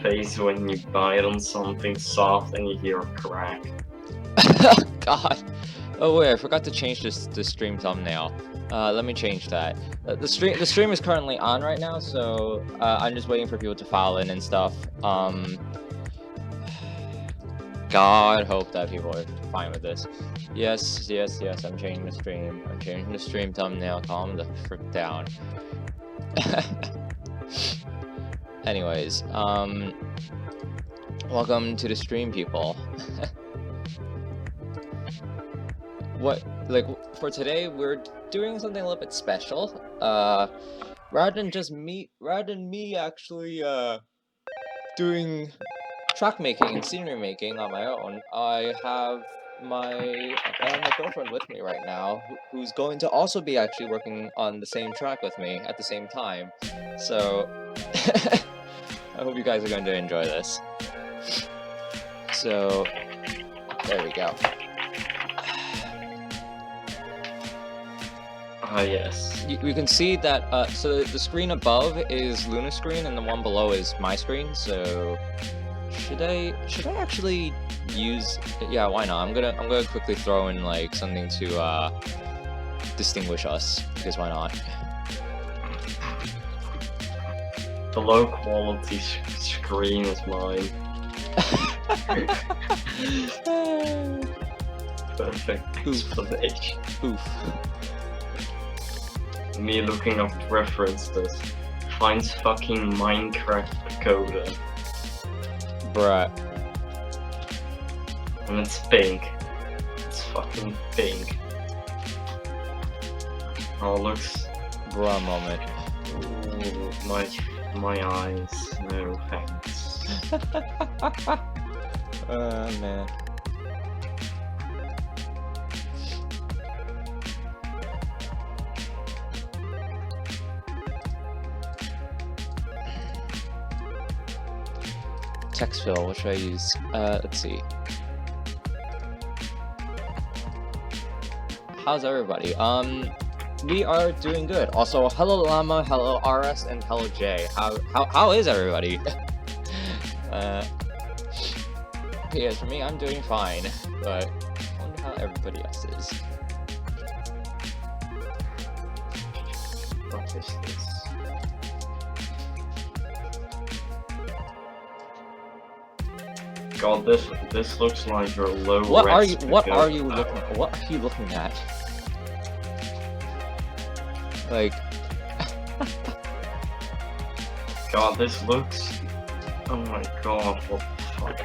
face when you bite on something soft and you hear a crack. God. Oh wait, I forgot to change the stream thumbnail. Let me change that. The stream is currently on right now, so I'm just waiting for people to file in and stuff. God, hope that people are fine with this. Yes, I'm changing the stream. I'm changing the stream thumbnail. Calm the frick down. Anyways, welcome to the stream, people. For today, we're doing something a little bit special. Rather than me actually, doing track making and scenery making on my own, I have my girlfriend with me right now, who's going to also be actually working on the same track with me at the same time. So, I hope you guys are going to enjoy this. So, there we go. Ah, yes. We can see that, so the screen above is Luna's screen and the one below is my screen, so should I actually use, yeah, why not? I'm gonna quickly throw in like something to distinguish us, because why not? The low quality screen is mine. Perfect explanation. Oof. Me looking up references finds fucking Minecraft Pagoda. Bruh. And it's pink. It's fucking pink. Oh, looks. Bruh moment. Ooh, my eyes. No thanks. Man. Text fill, what should I use? Let's see. How's everybody? We are doing good. Also, hello Llama, hello RS, and hello Jay. How is everybody? Yes, for me, I'm doing fine, but I wonder how everybody else is. What is this? God, this looks like your low. What are you looking at? Like, God, this looks. Oh my God, what the fuck?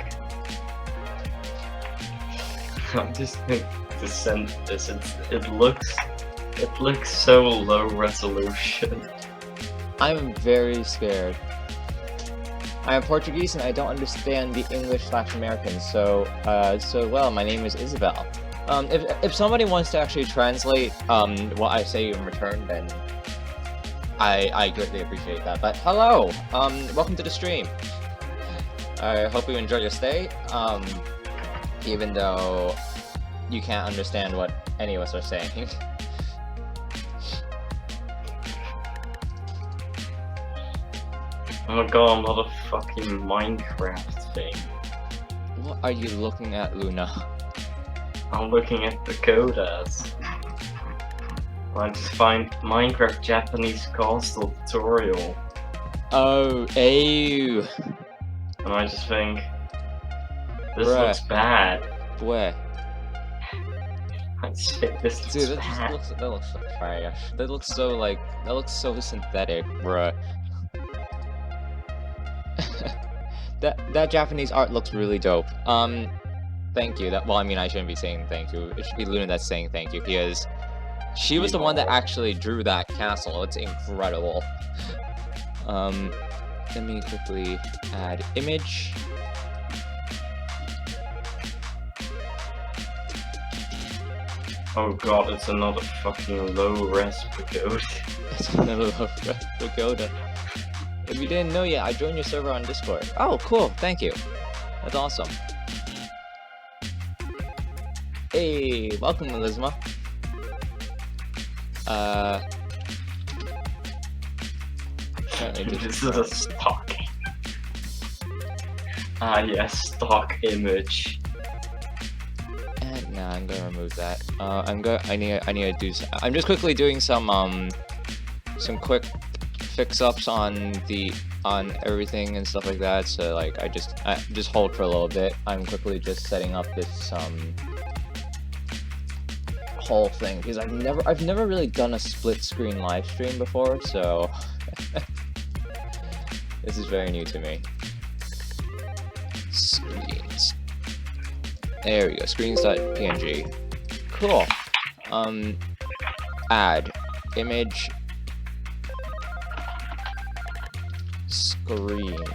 I'm just going to send this. It looks so low resolution. I'm very scared. I am Portuguese and I don't understand the English/American, so well, my name is Isabel. If somebody wants to actually translate what I say in return, then I greatly appreciate that. But hello, welcome to the stream. I hope you enjoy your stay, even though you can't understand what any of us are saying. Oh my God, not a fucking Minecraft thing. What are you looking at, Luna? I'm looking at Pagodas. I just find Minecraft Japanese castle tutorial. Oh, ew. And I just think, this Bruh. looks bad. Where? I just think this looks Dude, bad. that looks so trash. That looks so synthetic, bruh. that Japanese art looks really dope. Thank you. Well, I mean, I shouldn't be saying thank you. It should be Luna that's saying thank you, because she was the one that actually drew that castle. It's incredible. Let me quickly add image. Oh God, it's another fucking low-res pagoda. It's another pagoda. If you didn't know yet, I joined your server on Discord. Oh, cool. Thank you. That's awesome. Hey, welcome, Elizma. Apparently This is a stock. Ah, yes, stock image. And nah, I'm gonna remove that. I need to do. I'm just quickly doing some quick fix-ups on everything and stuff like that. So like, I just hold for a little bit. I'm quickly just setting up this whole thing because I've never really done a split screen live stream before, so this is very new to me. Screens. There we go. Screens.png. Cool. Add image screens.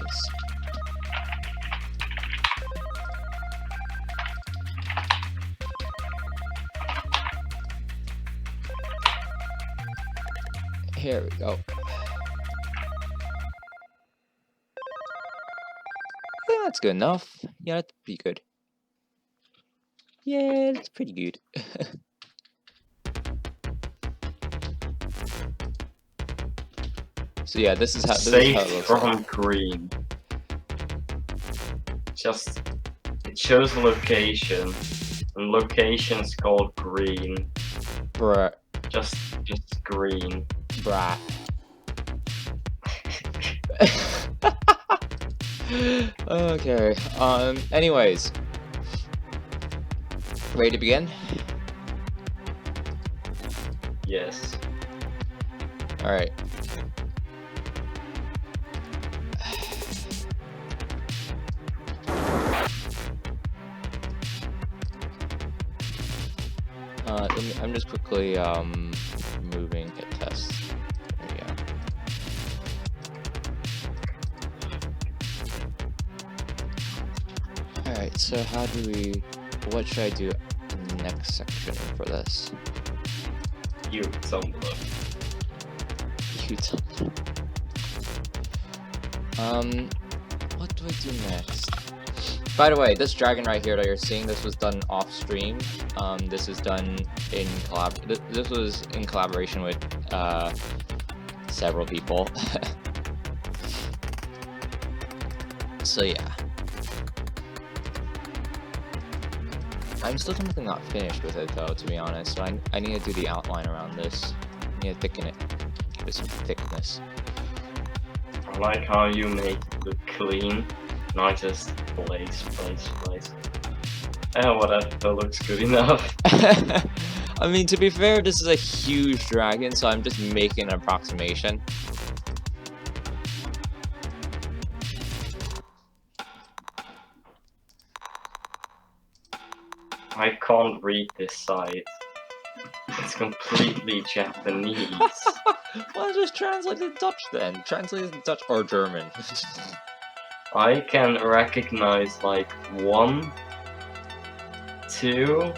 Here we go. Yeah, that's good enough. Yeah, that's pretty good. Yeah, that's pretty good. So yeah, this is how Safe it looks from like. green. Just it shows location, and location is called green. Bruh. Just green. Bruh. Okay. Anyways. Ready to begin? Yes. Alright. I'm just quickly moving hit test. There we go. Alright, so what should I do in the next section for this? You Tumblr. You tell me. What do I do next? By the way, this dragon right here that you're seeing, this was done off stream. This is done in this was in collaboration with several people. So yeah. I'm still completely not finished with it though, to be honest. So I need to do the outline around this. I need to thicken it. Give it some thickness. I like how you make it look clean, not just place. Whatever, that looks good enough. I mean, to be fair, this is a huge dragon, so I'm just making an approximation. I can't read this site. It's completely Japanese. Well, just translate it to Dutch then. Translate it to Dutch or German. I can recognize like 1, 2,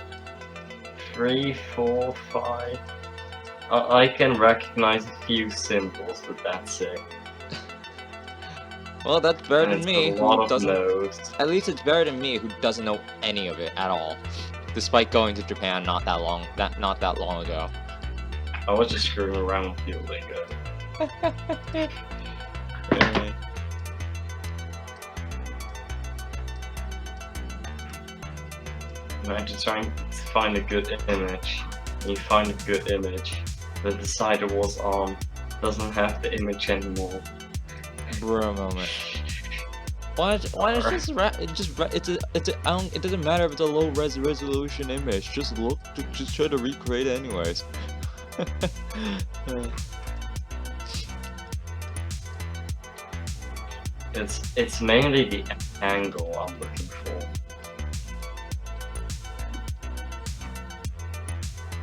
3, 4, 5. I can recognize a few symbols, but that's it. Well, that's better And than it's me, a lot who of doesn't. nodes. At least it's better than me, who doesn't know any of it at all, despite going to Japan not that long ago. I was just screwing around with Duolingo. Imagine trying to find a good image. You find a good image, but the site it was on doesn't have the image anymore. Bro, moment. Why is it doesn't matter if it's a low resolution image. Just try to recreate it anyways. It's mainly the angle I'm looking for.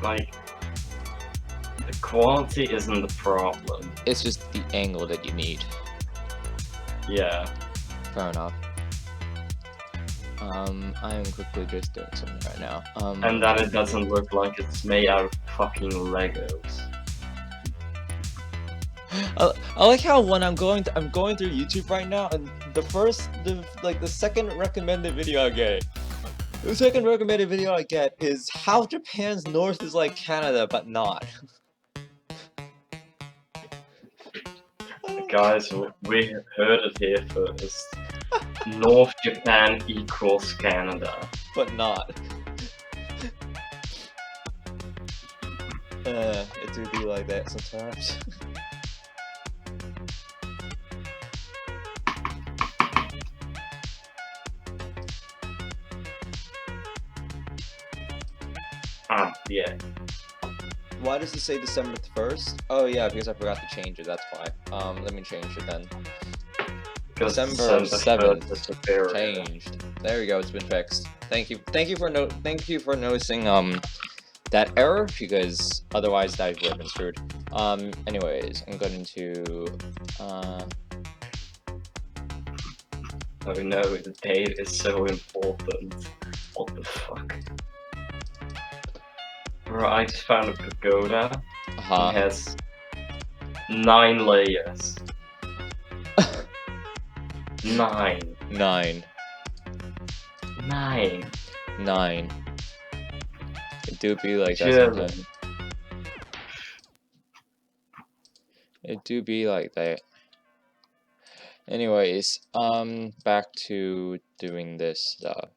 Like, the quality isn't the problem. It's just the angle that you need. Yeah. Fair enough. I am quickly just doing something right now. And that it doesn't look like it's made out of fucking Legos. I like how when I'm going through YouTube right now, and the second recommended video I get. The second recommended video I get is how Japan's north is like Canada, but not. Guys, we heard it here first. North Japan equals Canada. But not. It do be like that sometimes. Ah, yeah. Why does it say December 1st? Oh yeah, because I forgot to change it, that's why. Let me change it then. Because December 7th. 3rd is superior. Changed. There we go, it's been fixed. Thank you for noticing that error, because otherwise that would have been screwed. Anyways, I'm going to Oh no, the date is so important. What the fuck? Bro, I just found a pagoda. It has 9 layers. 9. 9. 9. 9. It do be like that Chill. sometimes. It do be like that. Anyways, back to doing this stuff.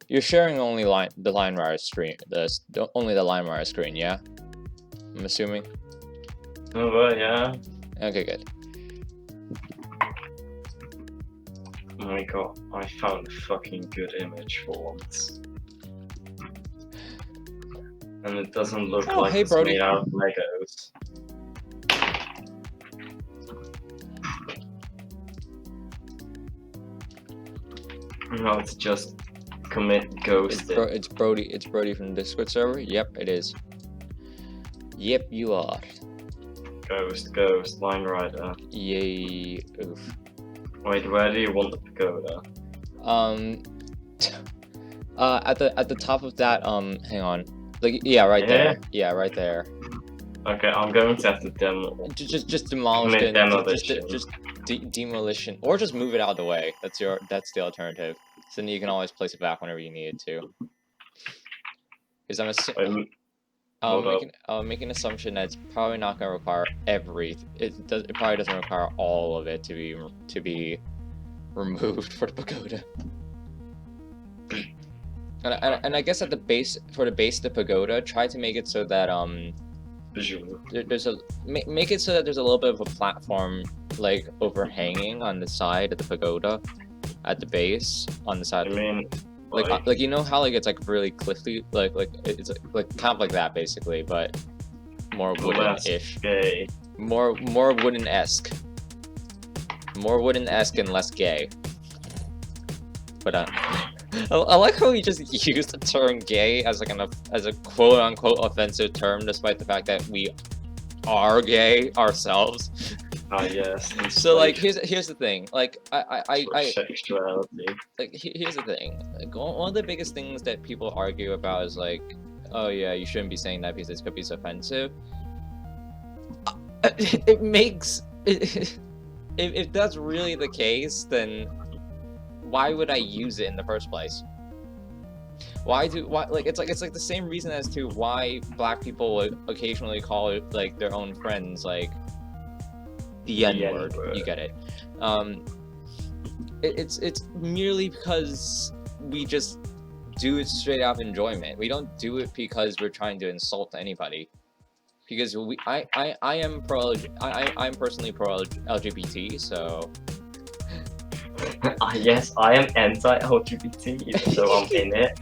You're sharing only the LimeWire screen, only the LimeWire screen, yeah? I'm assuming. Oh, well, yeah. Okay, good. Oh my god, I found a fucking good image for once. And it doesn't look Oh, like hey, it's Brody. made out of Legos. No, it's just commit ghosted. It's Brody from the Discord server? Yep, it is. Yep, you are. Ghost, Line Rider. Yay, oof. Wait, where do you want the pagoda? At the top of that, hang on. Like, yeah, right there. Yeah, right there. Okay, I'm going to have to demo. Just demolish Commit it. demolition. Just demolition, or just move it out of the way. That's the alternative. So then you can always place it back whenever you need it to. Because I'll make an assumption that it's probably not going to require it probably doesn't require all of it to be removed for the pagoda. And I guess at the base of the pagoda, try to make it so that visual. make it so that there's a little bit of a platform like overhanging on the side of the pagoda, at the base on the side. I mean, like you know how like it's like really cliffy, like it's like kind of like that basically, but more wooden-ish. Gay. More wooden-esque. More wooden-esque and less gay. But I like how we just used the term gay as like as a quote-unquote offensive term, despite the fact that we are gay ourselves. Ah, yes. So like here's the thing. Like sexuality. Like here's the thing. Like, one of the biggest things that people argue about is like, oh yeah, you shouldn't be saying that because it could be offensive. It makes if that's really the case, then why would I use it in the first place? Why like it's like the same reason as to why black people would occasionally call like their own friends like the N-word. You get it. It's merely because we just do it straight out of enjoyment. We don't do it because we're trying to insult anybody. Because I'm personally pro LGBT, so yes, I am anti-LGBT, so I'm in it.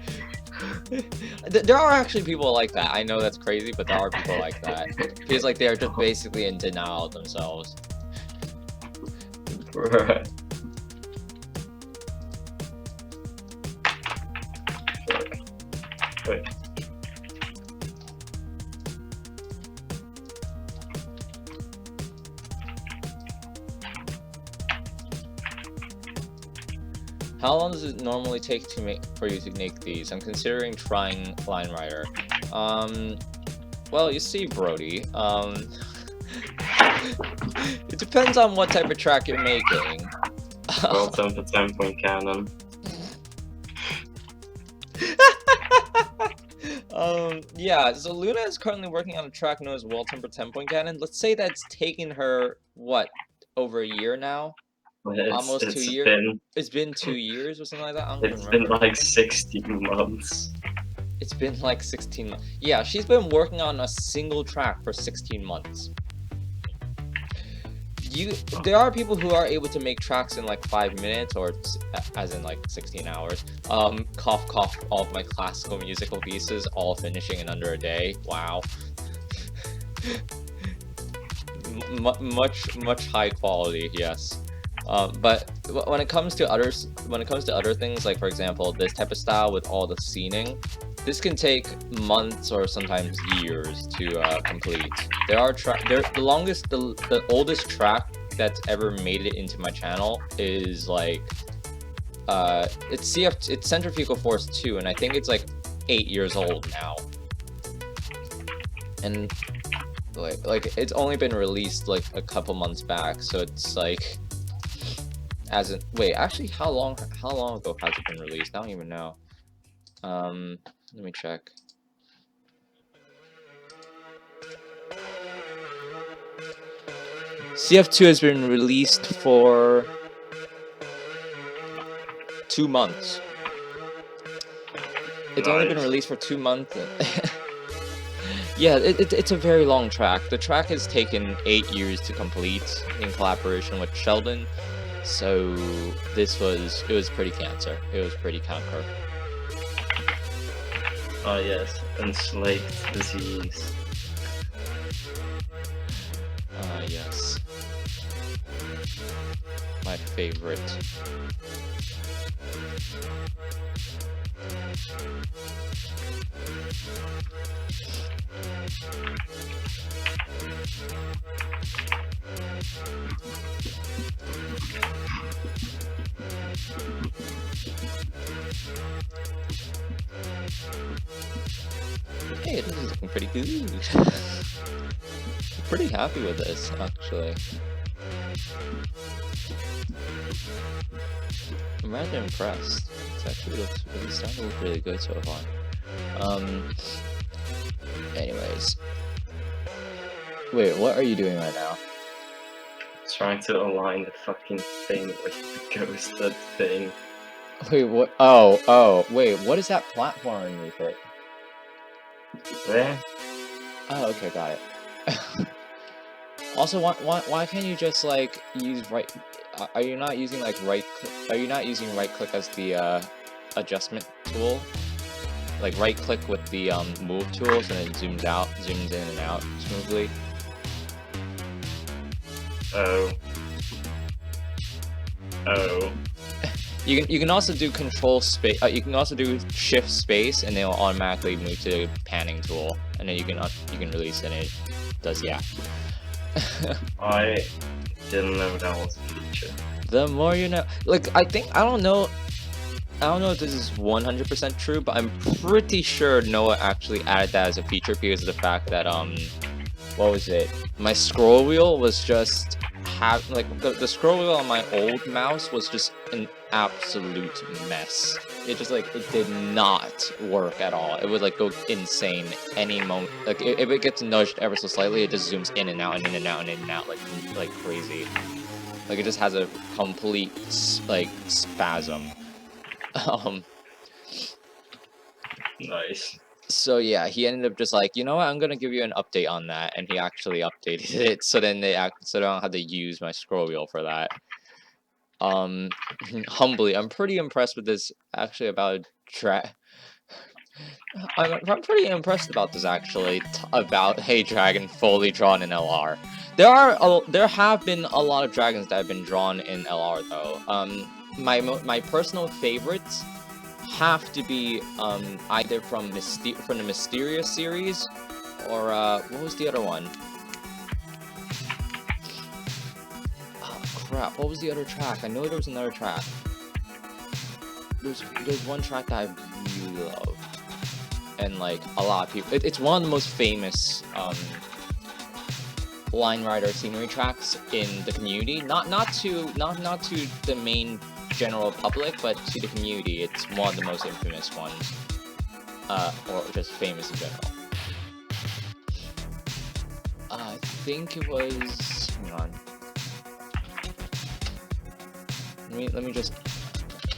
There are actually people like that. I know that's crazy, but there are people like that. Feels like they're just basically in denial of themselves. Right. Wait. How long does it normally take for you to make these? I'm considering trying Line Rider. Well, you see, Brody, it depends on what type of track you're making. Well, 10 for 10 point cannon. Yeah, so Luna is currently working on a track known as Well Tempered 10-point cannon. Let's say that's taken her, what, over a year now? Almost 2 years? It's been 2 years or something like that? I don't even It's been remember. like 16 months. It's been like 16 months. Yeah, she's been working on a single track for 16 months. There are people who are able to make tracks in like 5 minutes, or as in like 16 hours. Cough cough, all of my classical musical pieces, all finishing in under a day. Wow. much high quality, yes. But when it comes to other things, like for example, this type of style with all the scening, this can take months or sometimes years to complete. The oldest track that's ever made it into my channel is like it's Centrifugal Force 2, and I think it's like 8 years old now. And like it's only been released like a couple months back, so it's like actually how long ago has it been released? I don't even know. Let me check. CF2 has been released for 2 months. It's only been released for 2 months. Yeah, it's a very long track. The track has taken 8 years to complete in collaboration with Sheldon. So it was pretty cancer. It was pretty canker. Ah yes, enslaved disease. Ah yes. My favorite. Hey, this is looking pretty good. Pretty happy with this, actually. I'm rather impressed. It actually looks really starting to look really good so far. Anyways. Wait, what are you doing right now? Trying to align the fucking thing with the ghosted thing. Wait, what? Oh, wait, what is that platform underneath it? There? Oh, okay, got it. Also, why can't you just like use right? Are you not using like right? Are you not using right click as the adjustment tool? Like right click with the move tools, and it zooms in and out smoothly. Oh. You can also do control space. You can also do shift space, and it will automatically move to the panning tool, and then you can release it, and it does I didn't know that was a feature. The more you know. Like I don't know if this is 100% true, but I'm pretty sure Noah actually added that as a feature because of the fact that what was it? My scroll wheel was just the scroll wheel on my old mouse was just an absolute mess. It just like it did not work at all. It would like go insane any moment. Like if it gets nudged ever so slightly, it just zooms in and out and in and out and in and out like crazy. Like it just has a complete like spasm. Nice. So yeah, he ended up just like, you know what, I'm gonna give you an update on that, and he actually updated it. So then so I don't have to use my scroll wheel for that. Humbly, I'm pretty impressed with this. Actually, about I'm pretty impressed about this actually. About Hey Dragon fully drawn in LR. There have been a lot of dragons that have been drawn in LR though. My personal favorites have to be either from the Mysterious series, or what was the other one? Oh crap! What was the other track? I know there was another track. There's one track that I really love, and like a lot of people. It's one of the most famous Line Rider scenery tracks in the community. Not to the main general public, but to the community, it's one of the most infamous ones. or just famous in general. I think it was. Hang on. Let me just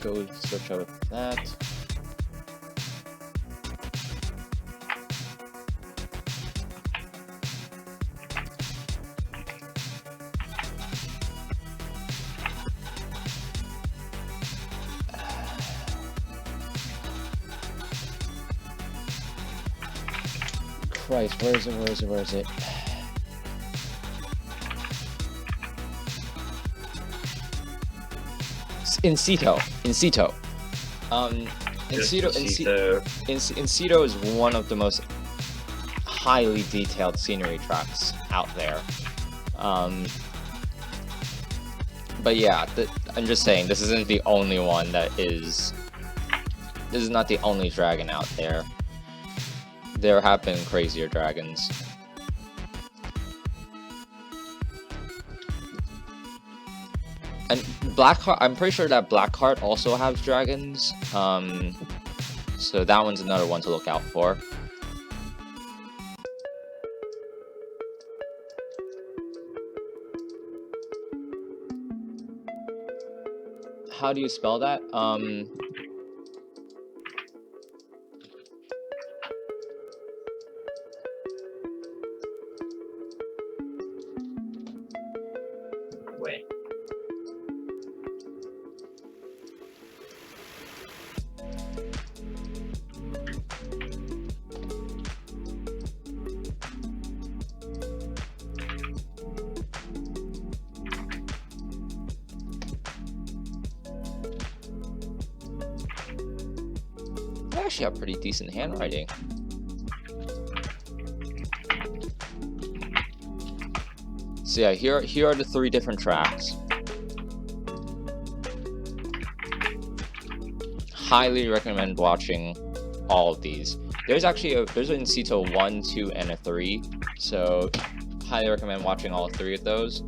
go search out that. Christ, where is it? Incito. Incito is one of the most highly detailed scenery tracks out there. But yeah, I'm just saying, this isn't the only one that is... This is not the only dragon out there. There have been crazier dragons. And Blackheart, I'm pretty sure that Blackheart also has dragons. So that one's another one to look out for. How do you spell that? Wait. I actually have pretty decent handwriting. So yeah, here are the 3 different tracks. Highly recommend watching all of these. There's actually there's an Incito 1, 2, and a 3. So highly recommend watching all 3 of those.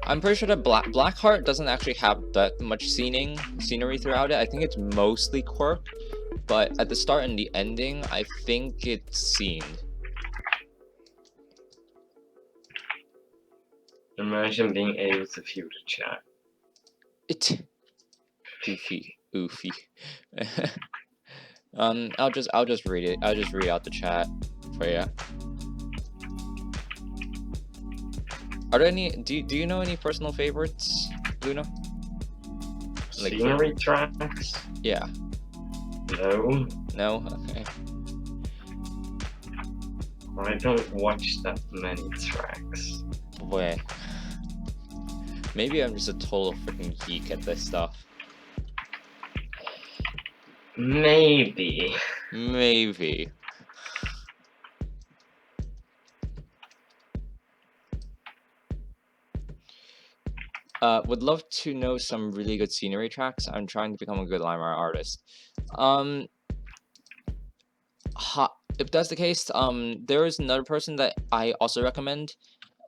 I'm pretty sure that Blackheart doesn't actually have that much scenery throughout it. I think it's mostly quirk, but at the start and the ending, I think it's scened. Imagine being able to view the chat. Oofy. I'll just read it. I'll just read out the chat for you. Are there any? Do you know any personal favorites, Luna? Like scenery tracks? Yeah. No. No. Okay. I don't watch that many tracks. Boy. Maybe I'm just a total freaking geek at this stuff. Maybe. Maybe. Would love to know some really good scenery tracks. I'm trying to become a good line art artist. If that's the case, there is another person that I also recommend,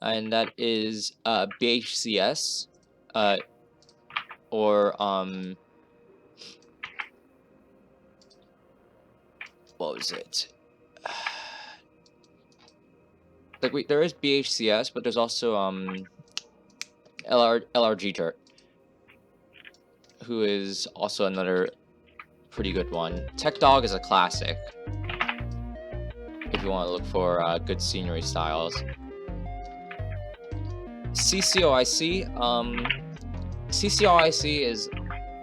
and that is BHCS, or what was it? Like there is BHCS, but there's also LRG Dirt, who is also another pretty good one. Tech Dog is a classic if you want to look for good scenery styles. CCOIC, CCOIC is,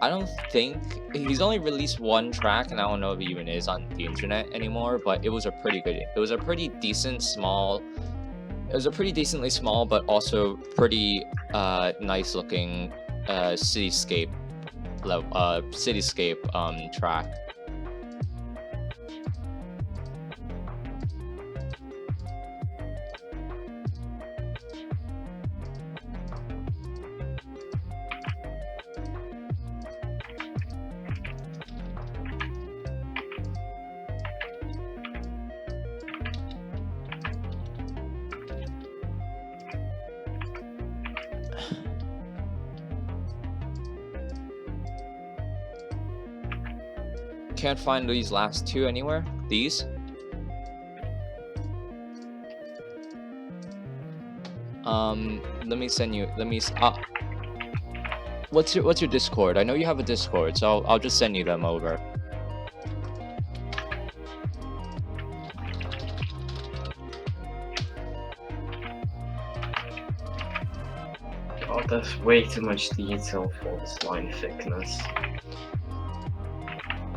I don't think, he's only released 1 track, and I don't know if he even is on the internet anymore, but it was a pretty decently small, but also pretty nice looking cityscape track. Can't find these last two anywhere. These. Let me send you. What's your Discord? I know you have a Discord, so I'll just send you them over. God, that's way too much detail for this line thickness.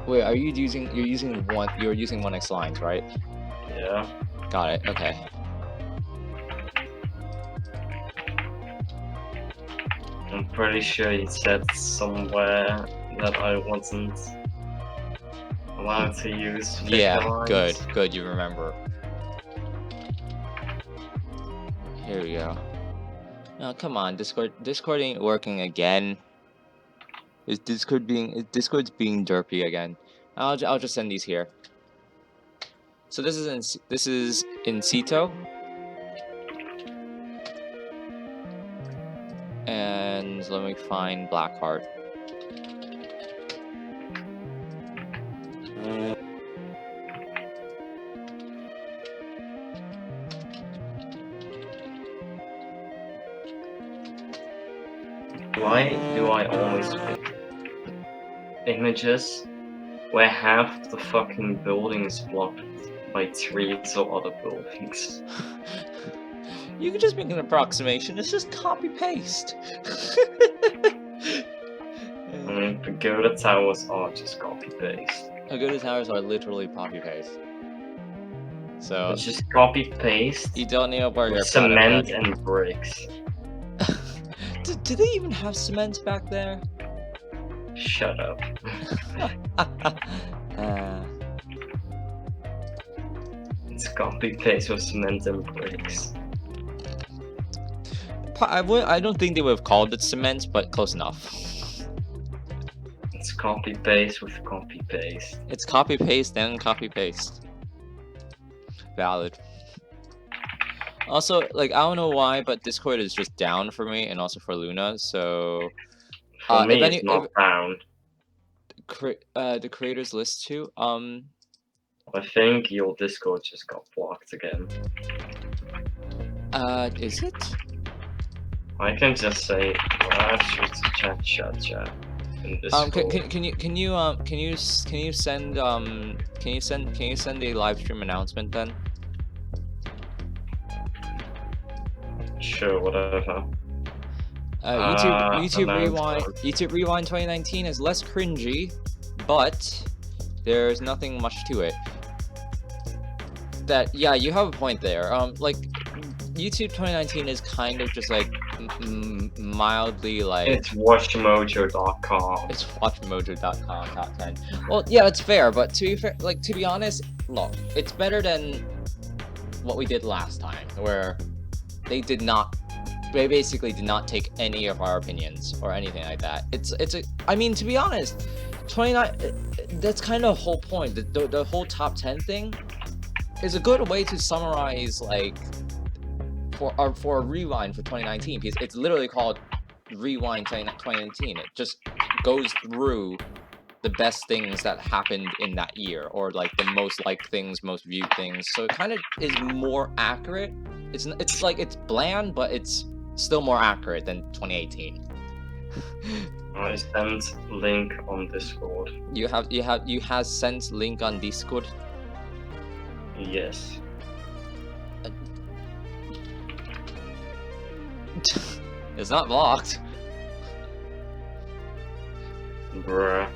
Wait, are you using? You're using 1x lines, right? Yeah. Got it. Okay. I'm pretty sure you said somewhere that I wasn't allowed to use thicker Yeah. lines. Good. You remember. Here we go. No, come on, Discord ain't working again. Discord's being derpy again. I'll just send these here. So this is in Cito. And let me find Blackheart. Why do I always pick images where half the fucking building is blocked by trees or other buildings? You can just make an approximation. It's just copy paste. I mean, Pagoda Towers are just copy paste. Pagoda Towers are literally copy paste. So It's just copy paste. you don't need to worry about Cement and bricks. Do they even have cement back there? Shut up. It's copy paste with cement and bricks. I don't think they would have called it cement, but close enough. It's copy paste with copy paste. It's copy paste and copy paste. Valid. Also, like, I don't know why, but Discord is just down for me and also for Luna, so... For me, it's not down. The creators list too, I think your Discord just got blocked again. Is it? I can just say, chat in Discord. Can you send a live stream announcement then? Sure, whatever. YouTube Rewind 2019 is less cringy, but there's nothing much to it. Yeah, you have a point there. Like, YouTube 2019 is kind of just like mildly like. It's WatchMojo.com. It's WatchMojo.com top 10. Well, yeah, that's fair, but to be fair, like, to be honest, look, it's better than what we did last time, where they basically did not take any of our opinions or anything like that. I mean, to be honest, 29. That's kind of the whole point. The whole top 10 thing is a good way to summarize, like, for a rewind for 2019, because it's literally called Rewind 2019. It just goes through the best things that happened in that year, or like the most liked things, most viewed things. So it kind of is more accurate. It's like, it's bland, but it's still more accurate than 2018. I sent link on Discord. You have sent link on Discord? Yes. It's not blocked. Bruh.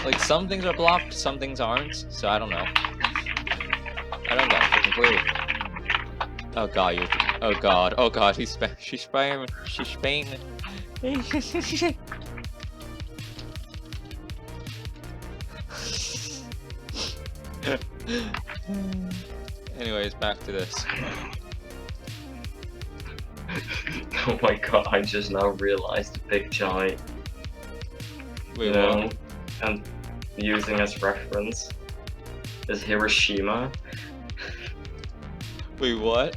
Like, some things are blocked, some things aren't, so I don't know. I don't get it completely. Oh god, she's spying. Anyways, back to this. Oh my god, I just now realized the big giant. Wait, what? And using as reference is Hiroshima. Wait, what?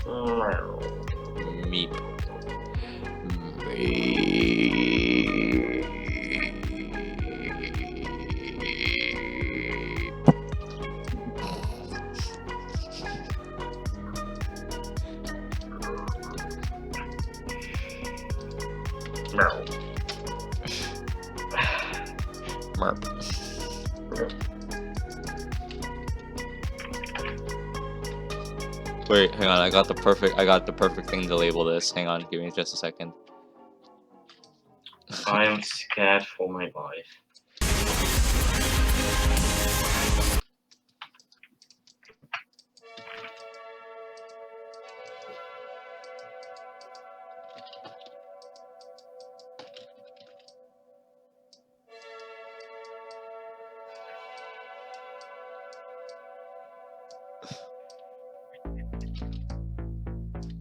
Meep. Meow. Merp. Wait, hang on, I got the perfect thing to label this. Hang on, give me just a second. I am scared for my life.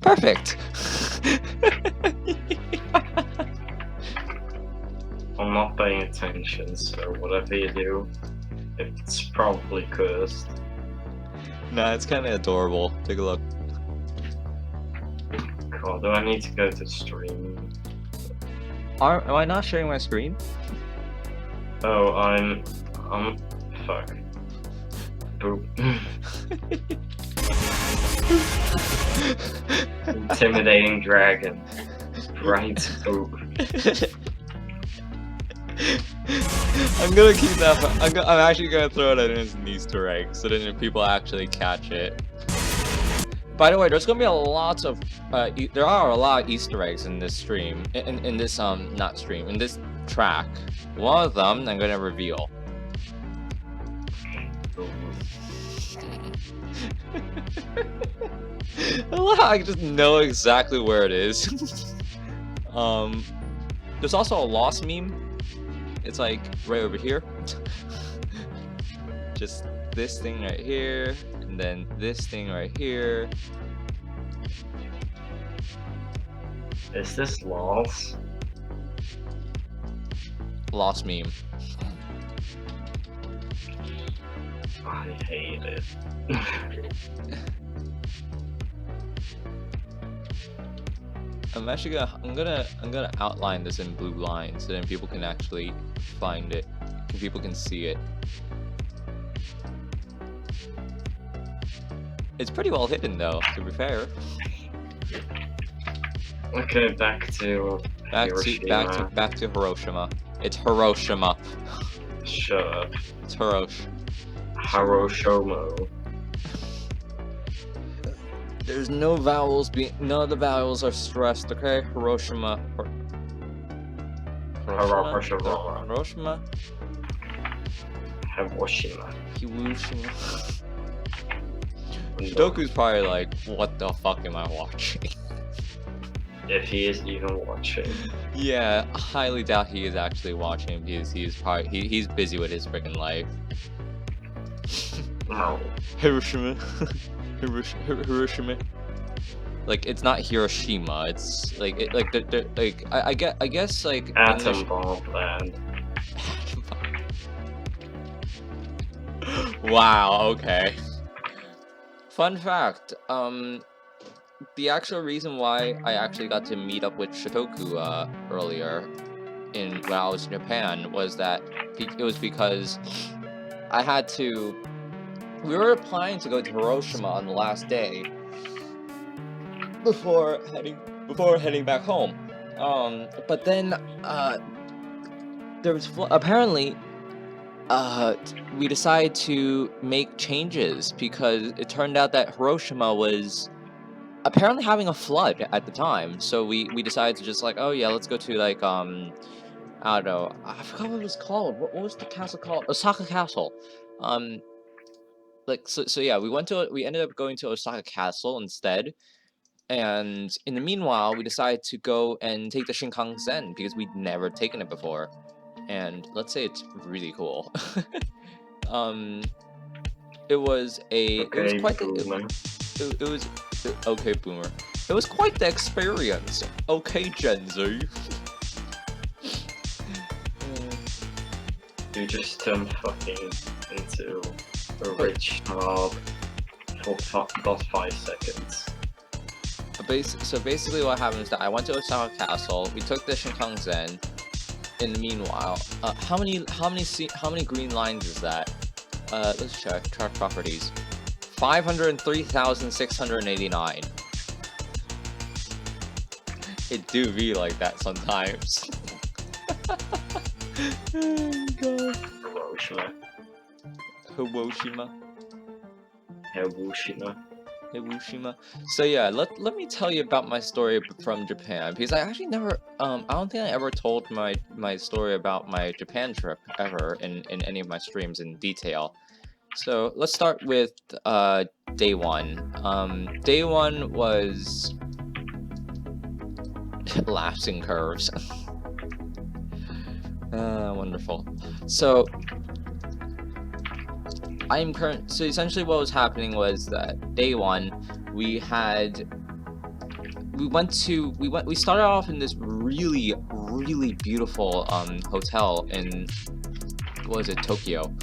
Perfect. I'm not paying attention, so whatever you do, it's probably cursed. Nah, it's kind of adorable. Take a look. God, do I need to go to stream? Am I not sharing my screen? Oh, I'm fuck. Boop. Intimidating dragon. Right, boop. I'm gonna keep that. I'm actually gonna throw it in as an Easter egg, so then people actually catch it. By the way, there's gonna be a lot of there are a lot of Easter eggs in this stream, in this not stream, in this track. One of them I'm gonna reveal. I just know exactly where it is. There's also a lost meme. It's like right over here. Just this thing right here, and then this thing right here. Is this lost? Lost meme. I hate it. I'm gonna outline this in blue lines so then people can actually find it. People can see it. It's pretty well hidden though, to be fair. Okay, back to Hiroshima. Back to Hiroshima. It's Hiroshima. Shut up. It's Hirosh. Hiroshima. There's no vowels none of the vowels are stressed, okay? Hiroshima. Hiroshima. Hiroshima. Hiroshima. Hiroshima. Shitoku's probably like, what the fuck am I watching? If he is even watching. Yeah, I highly doubt he is actually watching because he's busy with his freaking life. No. Hiroshima. Hiroshima. Like it's not Hiroshima. It's like I guess like Atom English... bomb land. Wow. Okay. Fun fact. The actual reason why I actually got to meet up with Shitoku earlier when I was in Japan was that it was because I had to. We were planning to go to Hiroshima on the last day before heading back home. But then there was apparently we decided to make changes because it turned out that Hiroshima was apparently having a flood at the time. So we decided to just like, oh yeah, let's go to like I don't know, I forgot what it was called. What was the castle called? Osaka Castle. Like so yeah, we ended up going to Osaka Castle instead. And in the meanwhile, we decided to go and take the Shinkansen because we'd never taken it before. And let's say it's really cool. It was quite okay, boomer. It was quite the experience. Okay, Gen Z. You just turned fucking into a rich knob for about 5 seconds. basically what happened is that I went to Osaka Castle. We took the Shinkansen. In the meanwhile, how many green lines is that? Let's check properties. 503,689. It do be like that sometimes. God. Hiroshima. So yeah, let me tell you about my story from Japan, because I actually never I don't think I ever told my story about my Japan trip ever in any of my streams in detail. So let's start with day one. Day one was laughs and curves. Wonderful. So so essentially what was happening was that day one we started off in this really beautiful hotel in, what was it, Tokyo,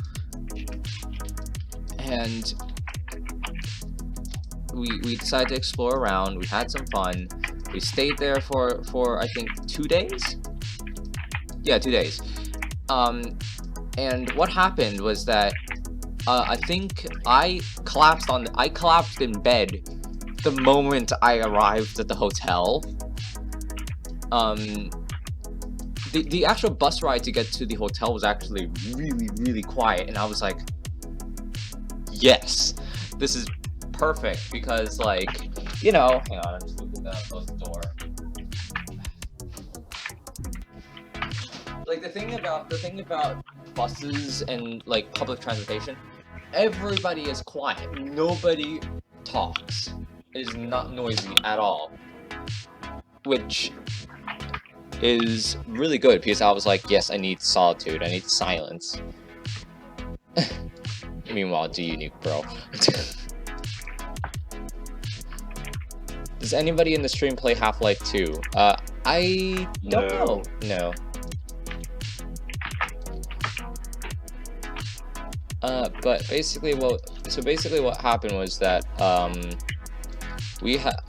and we decided to explore around. We had some fun. We stayed there for I think 2 days. Yeah, 2 days. And what happened was that I think I collapsed in bed the moment I arrived at the hotel. The actual bus ride to get to the hotel was actually really quiet, and I was like, yes, this is perfect, because, like, you know, hang on, I'm just moving down, close the door. Like, the thing about buses and, like, public transportation, everybody is quiet. Nobody talks. It is not noisy at all. Which is really good, because I was like, yes, I need solitude. I need silence. Meanwhile, do you, Nuke, bro? Does anybody in the stream play Half-Life 2? I don't know. No. But basically what happened was that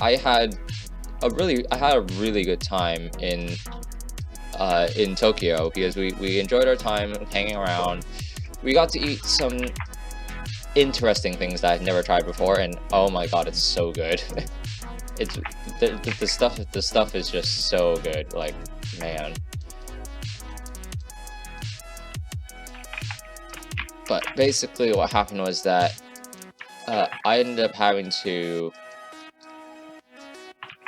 I had a really good time in Tokyo, because we enjoyed our time hanging around. We got to eat some interesting things that I've never tried before, and oh my god, it's so good. It's the stuff is just so good, like, man. But basically what happened was that I ended up having to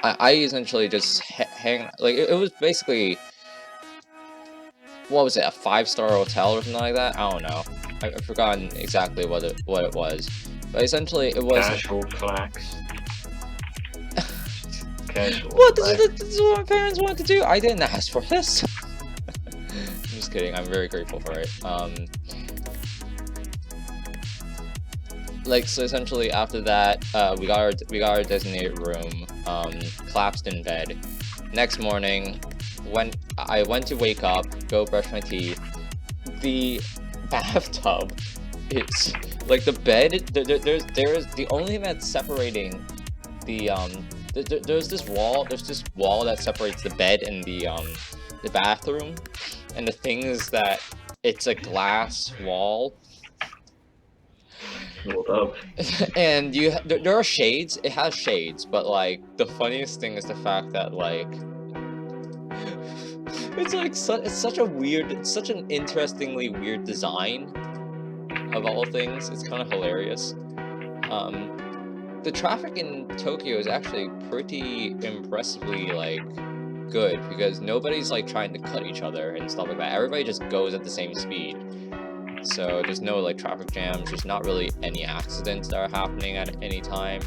I essentially just hang, like, it was basically, what was it, a 5-star hotel or something like that? I don't know. I've forgotten exactly what it was. But essentially it was casual clacks. Casual. What? This is what my parents wanted to do. I didn't ask for this. I'm just kidding. I'm very grateful for it. Like, so essentially after that, we got our designated room, collapsed in bed. Next morning, when I went to wake up, go brush my teeth, the bathtub, it's like the bed, there's the only thing that's separating the there's this wall that separates the bed and the bathroom, and the thing is that it's a glass wall. Hold up. And there are shades. It has shades, but like the funniest thing is the fact that, like, it's like it's such an interestingly weird design of all things. It's kind of hilarious. The traffic in Tokyo is actually pretty impressively, like, good, because nobody's like trying to cut each other and stuff like that. Everybody just goes at the same speed. So there's no, like, traffic jams, there's not really any accidents that are happening at any time.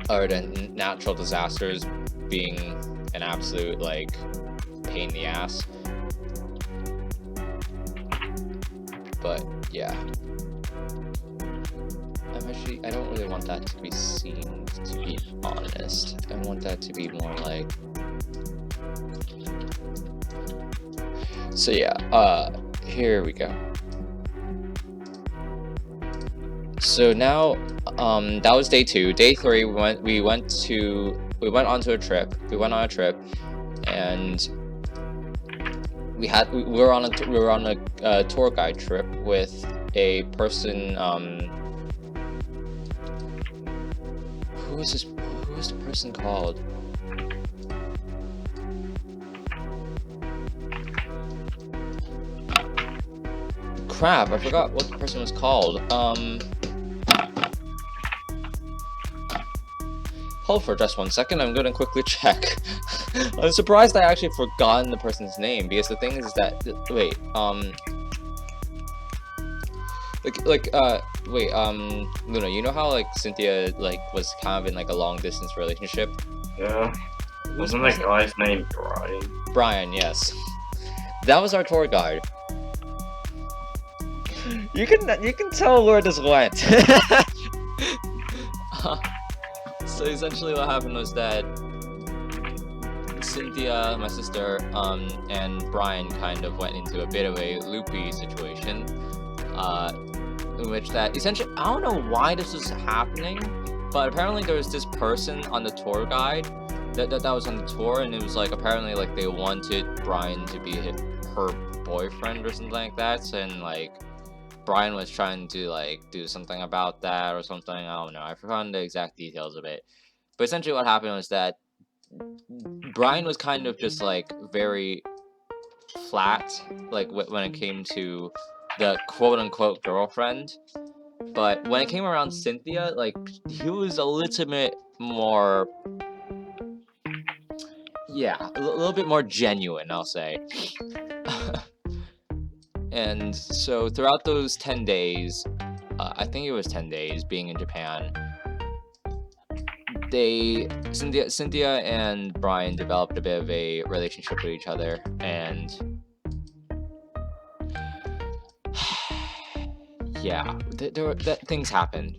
Other than natural disasters being an absolute, like, pain in the ass. But, yeah. I don't really want that to be seen, to be honest. I want that to be more like... So yeah, here we go. So now, that was day 2. Day 3, we went on a trip, and we were on a tour guide trip with a person. Who is the person called? Crap, I forgot what the person was called. Hold for just 1 second, I'm gonna quickly check. I'm surprised I actually forgotten the person's name, because the thing is that, wait, Luna, you know how, like, Cynthia, like, was kind of in, like, a long-distance relationship? Yeah. Wasn't that guy's name Brian? Brian, yes. That was our tour guide. You can tell where this went. So essentially what happened was that Cynthia, my sister, and Brian kind of went into a bit of a loopy situation, in which that essentially, I don't know why this was happening, but apparently there was this person on the tour guide that was on the tour, and it was like, apparently, like, they wanted Brian to be her boyfriend or something like that, and like Brian was trying to, like, do something about that or something. I don't know. I forgot the exact details of it. But essentially what happened was that Brian was kind of just, like, very flat, like, when it came to the quote-unquote girlfriend. But when it came around Cynthia, like, he was a little bit more... yeah, a little bit more genuine, I'll say. And so throughout those 10 days, I think it was 10 days being in Japan, Cynthia and Brian developed a bit of a relationship with each other, and yeah, things happened.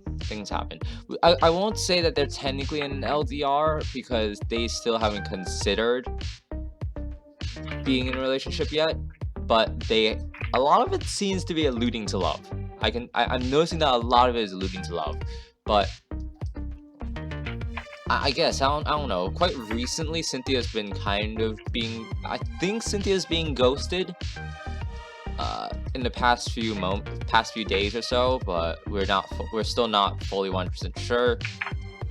I won't say that they're technically in an LDR, because they still haven't considered being in a relationship yet, but a lot of it seems to be alluding to love. I'm noticing that a lot of it is alluding to love, but I guess I don't know. Quite recently, Cynthia's been I think Cynthia's being ghosted in the past few days or so, but we're still not fully 100% sure,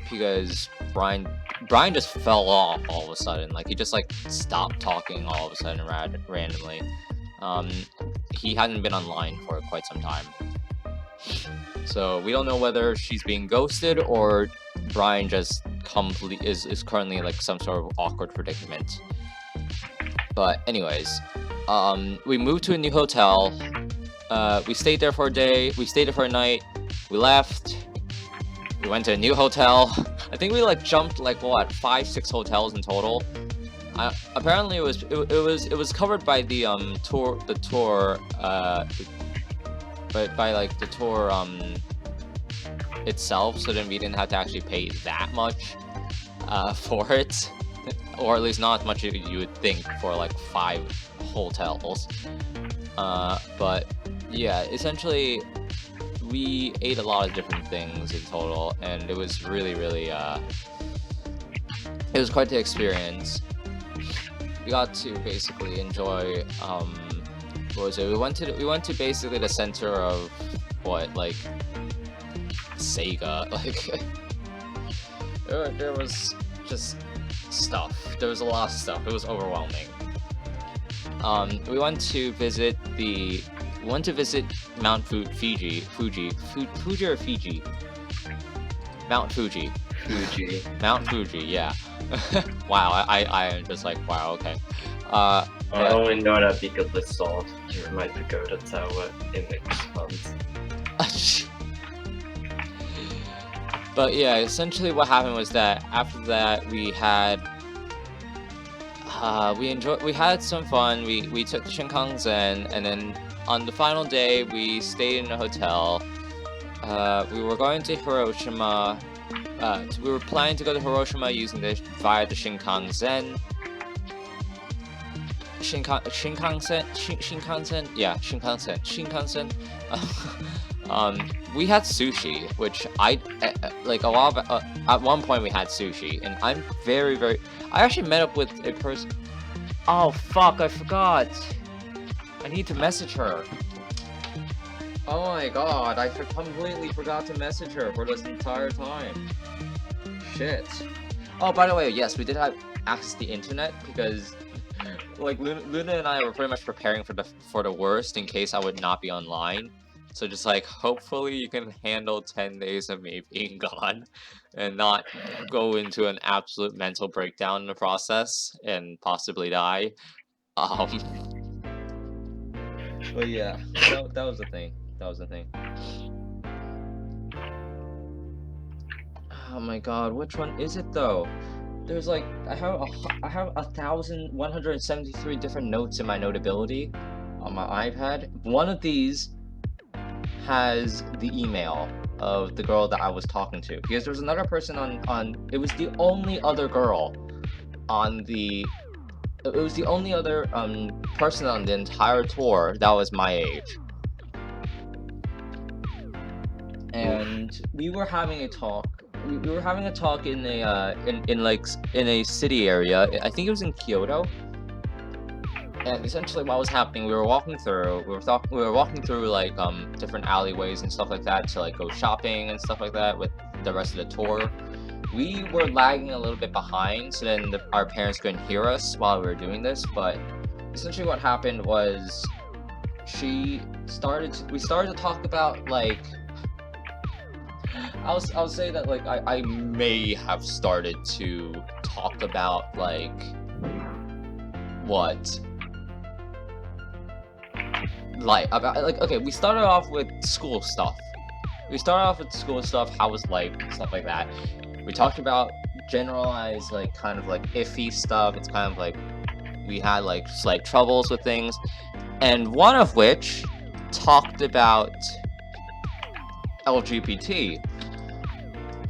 because Brian just fell off all of a sudden. Like, he just, like, stopped talking all of a sudden randomly. He hadn't been online for quite some time, so we don't know whether she's being ghosted or Brian just is currently, like, some sort of awkward predicament. But anyways, we moved to a new hotel. We stayed there for a day. We stayed there for a night. We left. We went to a new hotel. I think we, like, jumped, like, what, 5-6 hotels in total. Apparently it was covered by the tour, but by, like, the tour itself, so then we didn't have to actually pay that much for it, or at least not as much as you would think for, like, 5 hotels. But yeah, essentially we ate a lot of different things in total, and it was really it was quite the experience. We got to basically enjoy what was it? We went to basically the center of what, like, Sega. Like, there was just stuff. There was a lot of stuff. It was overwhelming. We went to visit Mount Fuji, Mount Fuji. Mount Fuji, yeah. Wow, I am just like, wow, okay. I only know that because I saw my Pagoda Tower in next month. But yeah, essentially what happened was that after that we had some fun. We took the Shinkansen, and then on the final day we stayed in a hotel. We were going to Hiroshima. We were planning to go to Hiroshima via the Shinkansen. Shinkansen. Yeah, Shinkansen. we had sushi, which like a while at one point we had sushi, and I'm very. I actually met up with a person. Oh fuck! I forgot. I need to message her. Oh my god! I completely forgot to message her for this entire time. Shit. Oh, by the way, yes, we did have access to the internet because, like, Luna and I were pretty much preparing for the worst in case I would not be online. So just like, hopefully you can handle 10 days of me being gone and not go into an absolute mental breakdown in the process and possibly die. But yeah, that was the thing. That was the thing. Oh my god, which one is it though? There's like, I have 1,173 different notes in my Notability on my iPad. One of these has the email of the girl that I was talking to, because there was another person on it was the only other girl on the it was the only other person on the entire tour that was my age. And we were having a talk. We were having a talk in a in a city area. I think it was in Kyoto. And essentially, what was happening? We were walking through. We were walking through like different alleyways and stuff like that to like go shopping and stuff like that with the rest of the tour. We were lagging a little bit behind, so then our parents couldn't hear us while we were doing this. But essentially, what happened was we started to talk about like. I'll say that like I may have started to talk about like what okay, we started off with school stuff. How was life, stuff like that. We talked about generalized like kind of like iffy stuff. It's kind of like we had like slight troubles with things, and one of which talked about LGBT.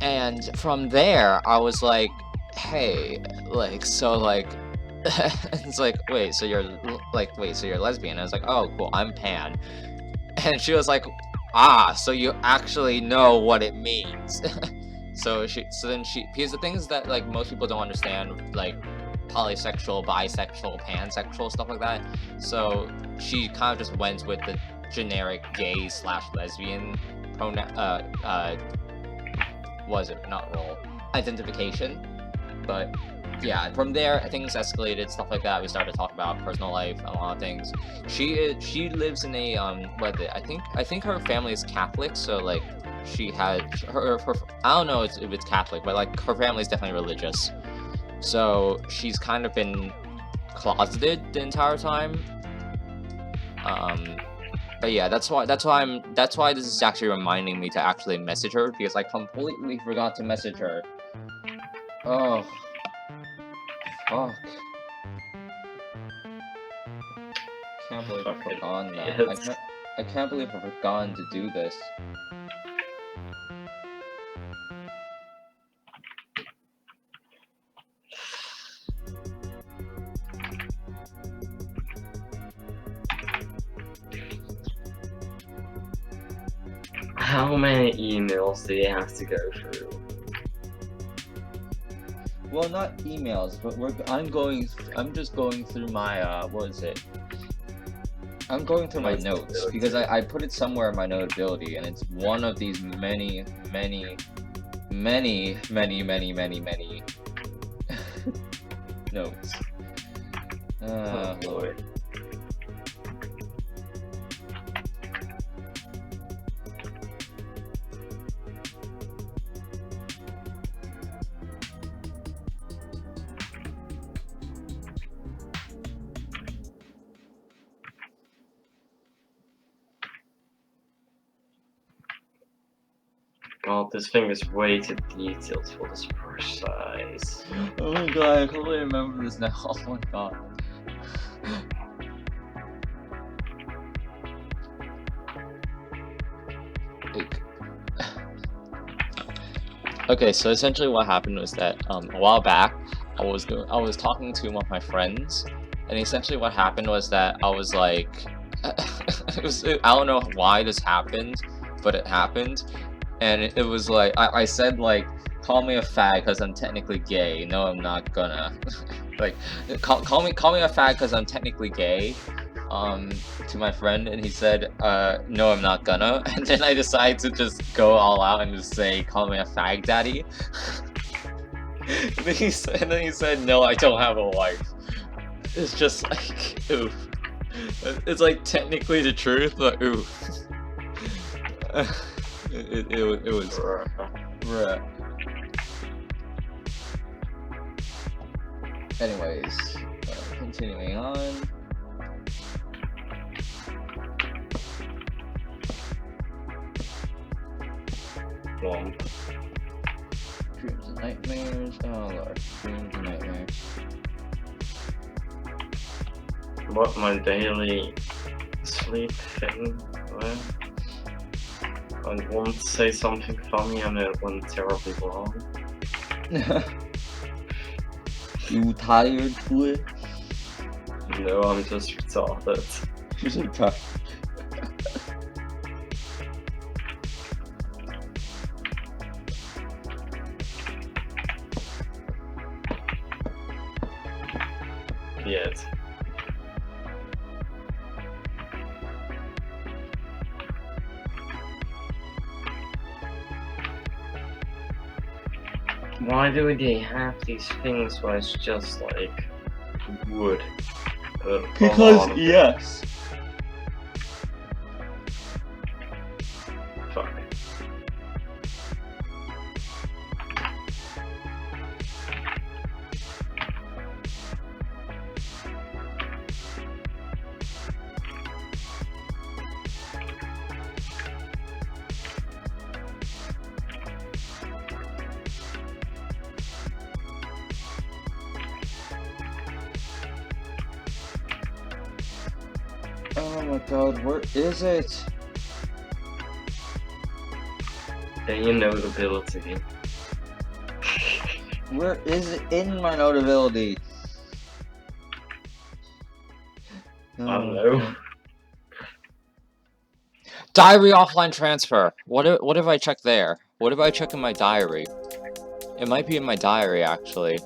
And from there, I was like, hey, like, so like, it's like, wait, so you're lesbian? And I was like, oh, cool, I'm pan. And she was like, ah, so you actually know what it means. so then she, because the things that like most people don't understand, like polysexual, bisexual, pansexual, stuff like that. So she kind of just went with the generic gay/lesbian pronoun, was it not role identification. But yeah, from there things escalated, stuff like that. We started to talk about personal life, a lot of things. She lives in a I think her family is Catholic, so like she had her I don't know if it's Catholic, but like her family is definitely religious, so she's kind of been closeted the entire time. But yeah, that's why this is actually reminding me to actually message her, because I completely forgot to message her. Oh, fuck! Can't believe I've forgotten that. Yes. I can't believe I've forgotten to do this. How many emails do you have to go through? Well, not emails, but I'm just going through my what is it? I'm going through my notes because I put it somewhere in my Notability, and it's one of these many notes. Oh boy. God, this thing is way too detailed for this brush size. Oh my god, I totally remember this now. Oh my god. Okay, so essentially what happened was that a while back I was talking to one of my friends, and essentially what happened was that I was like I don't know why this happened, but it happened, and it was like I said like, call me a fag because I'm technically gay. No, I'm not gonna. Like, call me a fag because I'm technically gay. To my friend, and he said, no, I'm not gonna. And then I decided to just go all out and just say, call me a fag daddy. And then he said, no, I don't have a wife. It's just like, oof. It's like technically the truth, but oof. It was. Bruh. Anyways, continuing on. One. Dreams and nightmares. Oh lord, dreams and nightmares. What my daily sleep thing? Well, I want to say something funny and it went terribly wrong. You tired, boy? No, I'm just retarded. You're so tired. Yet. Why do they have these things where it's just like wood? Because yes. Fuck. Oh my god, where is it? Then you know the ability. Where is it in my notability? I don't know. Diary offline transfer. What if I check there? What if I check in my diary? It might be in my diary actually.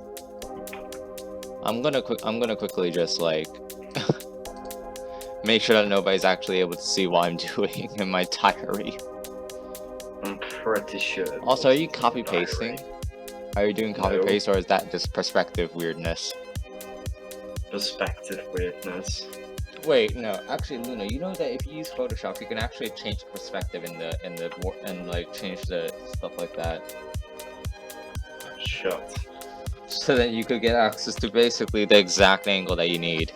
I'm gonna quickly just like make sure that nobody's actually able to see what I'm doing in my diary. I'm pretty sure. Also, are you copy pasting? Are you doing copy No. paste, or is that just perspective weirdness? Perspective weirdness. Wait, no. Actually, Luna, you know that if you use Photoshop, you can actually change the perspective and like change the stuff like that, Shut. so that you could get access to basically the exact angle that you need.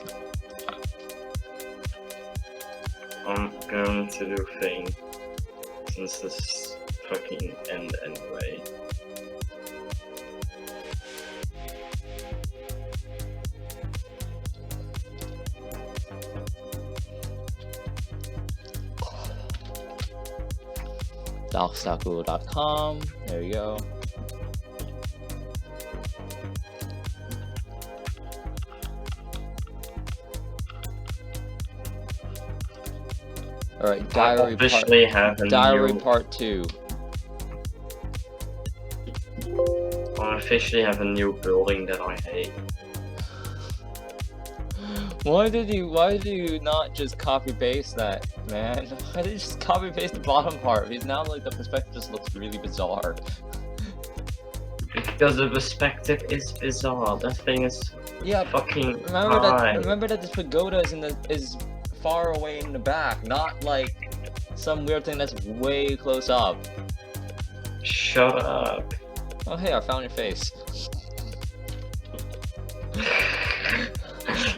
I'm going to do a thing. Since this is fucking end anyway. Docs.google.com. There you go. All right, I officially have a diary new. part 2. I officially have a new building that I hate. Why did you not just copy paste that, man? Why did you just copy paste the bottom part? Because now like the perspective just looks really bizarre. Because the perspective is bizarre. That thing is Yeah, fucking remember that this pagoda is far away in the back, not like some weird thing that's way close up. Shut up. Oh hey, I found your face.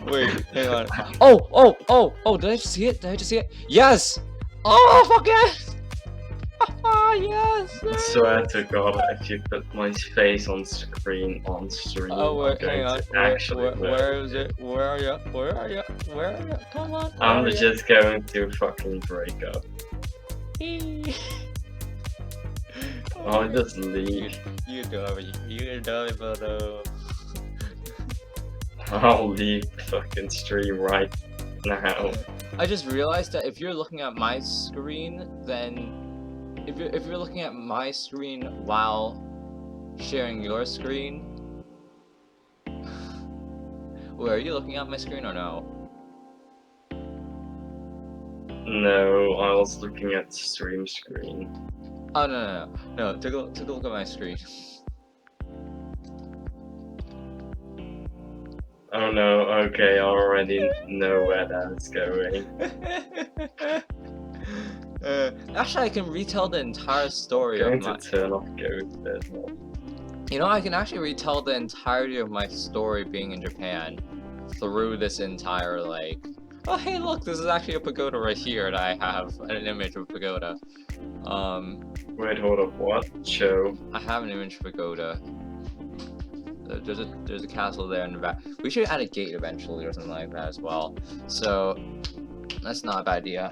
Wait, hang on. Oh, did I just see it? Yes! Oh, fuck yes! Yes! I swear to God, if you put my face on screen on stream, Oh, wait, I'm going hang on. to actually Where is it? Where are you? Come on. I'm just going to fucking break up. I'll just leave. You dummy, photo. I'll leave the fucking stream right now. I just realized that if you're looking at my screen, then if you're looking at my screen while sharing your screen, wait, are you looking at my screen or no? No, I was looking at the stream screen. Oh no! Take a look at my screen. Oh no, okay, I already know where that's going. Actually, I can retell the entire story I'm of going my. to turn off Ghost Business. You know, I can actually retell the entirety of my story being in Japan through this entire, like, oh hey look, this is actually a pagoda right here, and I have an image of pagoda. Wait, hold up, what? Show. I have an image of pagoda. There's a castle there in the back. We should add a gate eventually or something like that as well. So that's not a bad idea.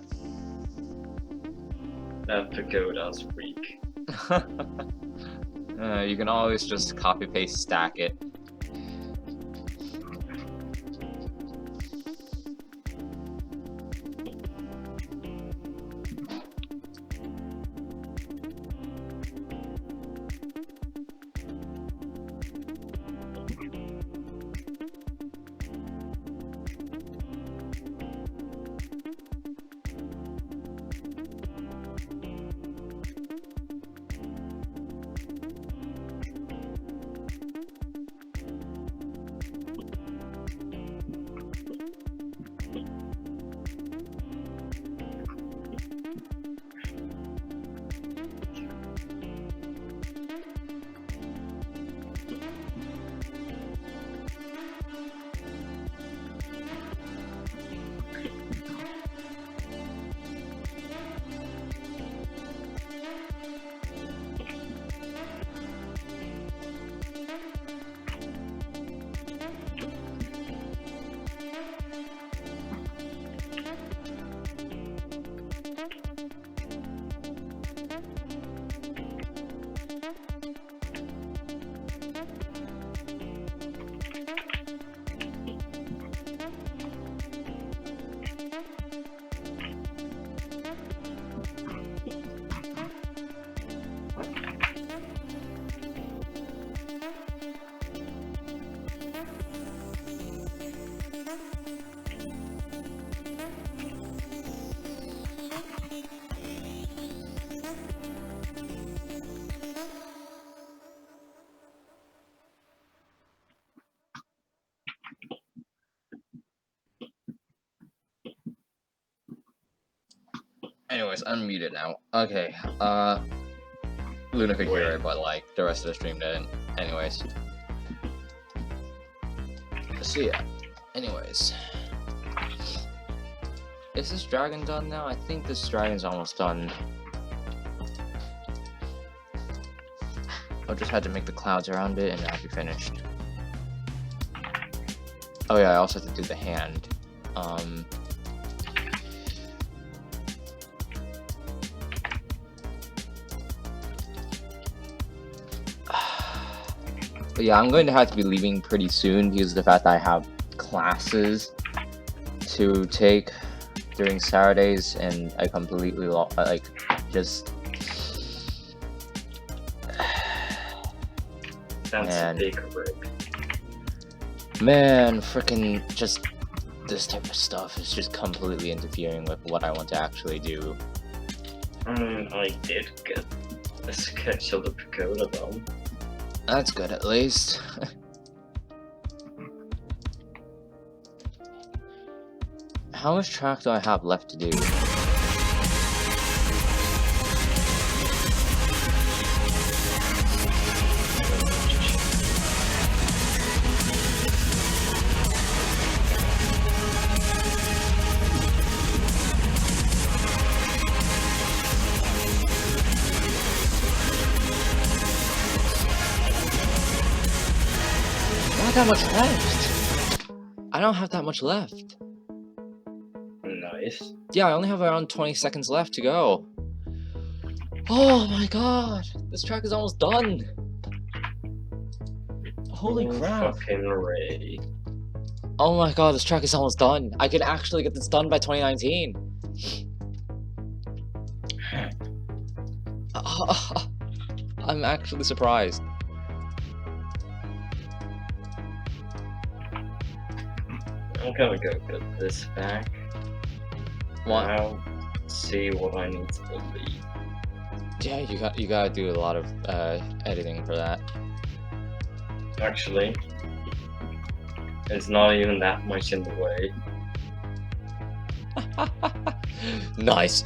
That pagoda's weak. You can always just copy paste stack it. Anyways, I'm muted now. Okay, Luna could hear it, but like the rest of the stream didn't. Anyways. So yeah. Anyways. Is this dragon done now? I think this dragon's almost done. I just had to make the clouds around it and that'll be finished. Oh yeah, I also have to do the hand. But yeah, I'm going to have to be leaving pretty soon because of the fact that I have classes to take during Saturdays, and I completely just. That's a big rip. Man, freaking just this type of stuff is just completely interfering with what I want to actually do. I mean, I did get a sketch of the pagoda though. That's good, at least. How much track do I have left to do? Not that much left. I don't have that much left. Nice. Yeah, I only have around 20 seconds left to go. Oh my god, this track is almost done. Holy crap. Fucking Ray. Oh my god, this track is almost done. I can actually get this done by 2019. I'm actually surprised. I'm gonna go get this back. What? Now, see what I need to delete. Yeah, you gotta do a lot of editing for that. Actually, it's not even that much in the way. Nice.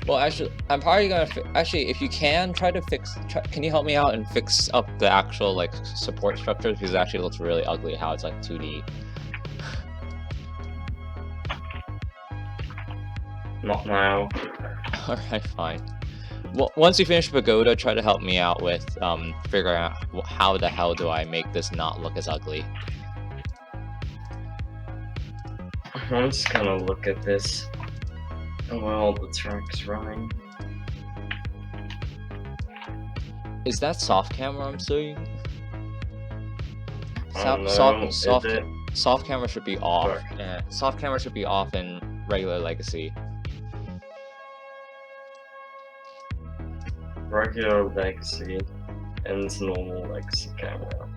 Well, actually, I'm probably gonna actually, if you can, try to fix. Can you help me out and fix up the actual like support structures, because it actually looks really ugly how it's like 2D. Not now. All right, fine. Well, once you finish Pagoda, try to help me out with figuring out how the hell do I make this not look as ugly. I'm just gonna look at this. Well, the track's running. Is that soft camera I'm seeing? I don't know, Soft is it? soft camera should be off. Sure. Yeah, soft camera should be off in regular Legacy. Regular Legacy and normal Legacy camera.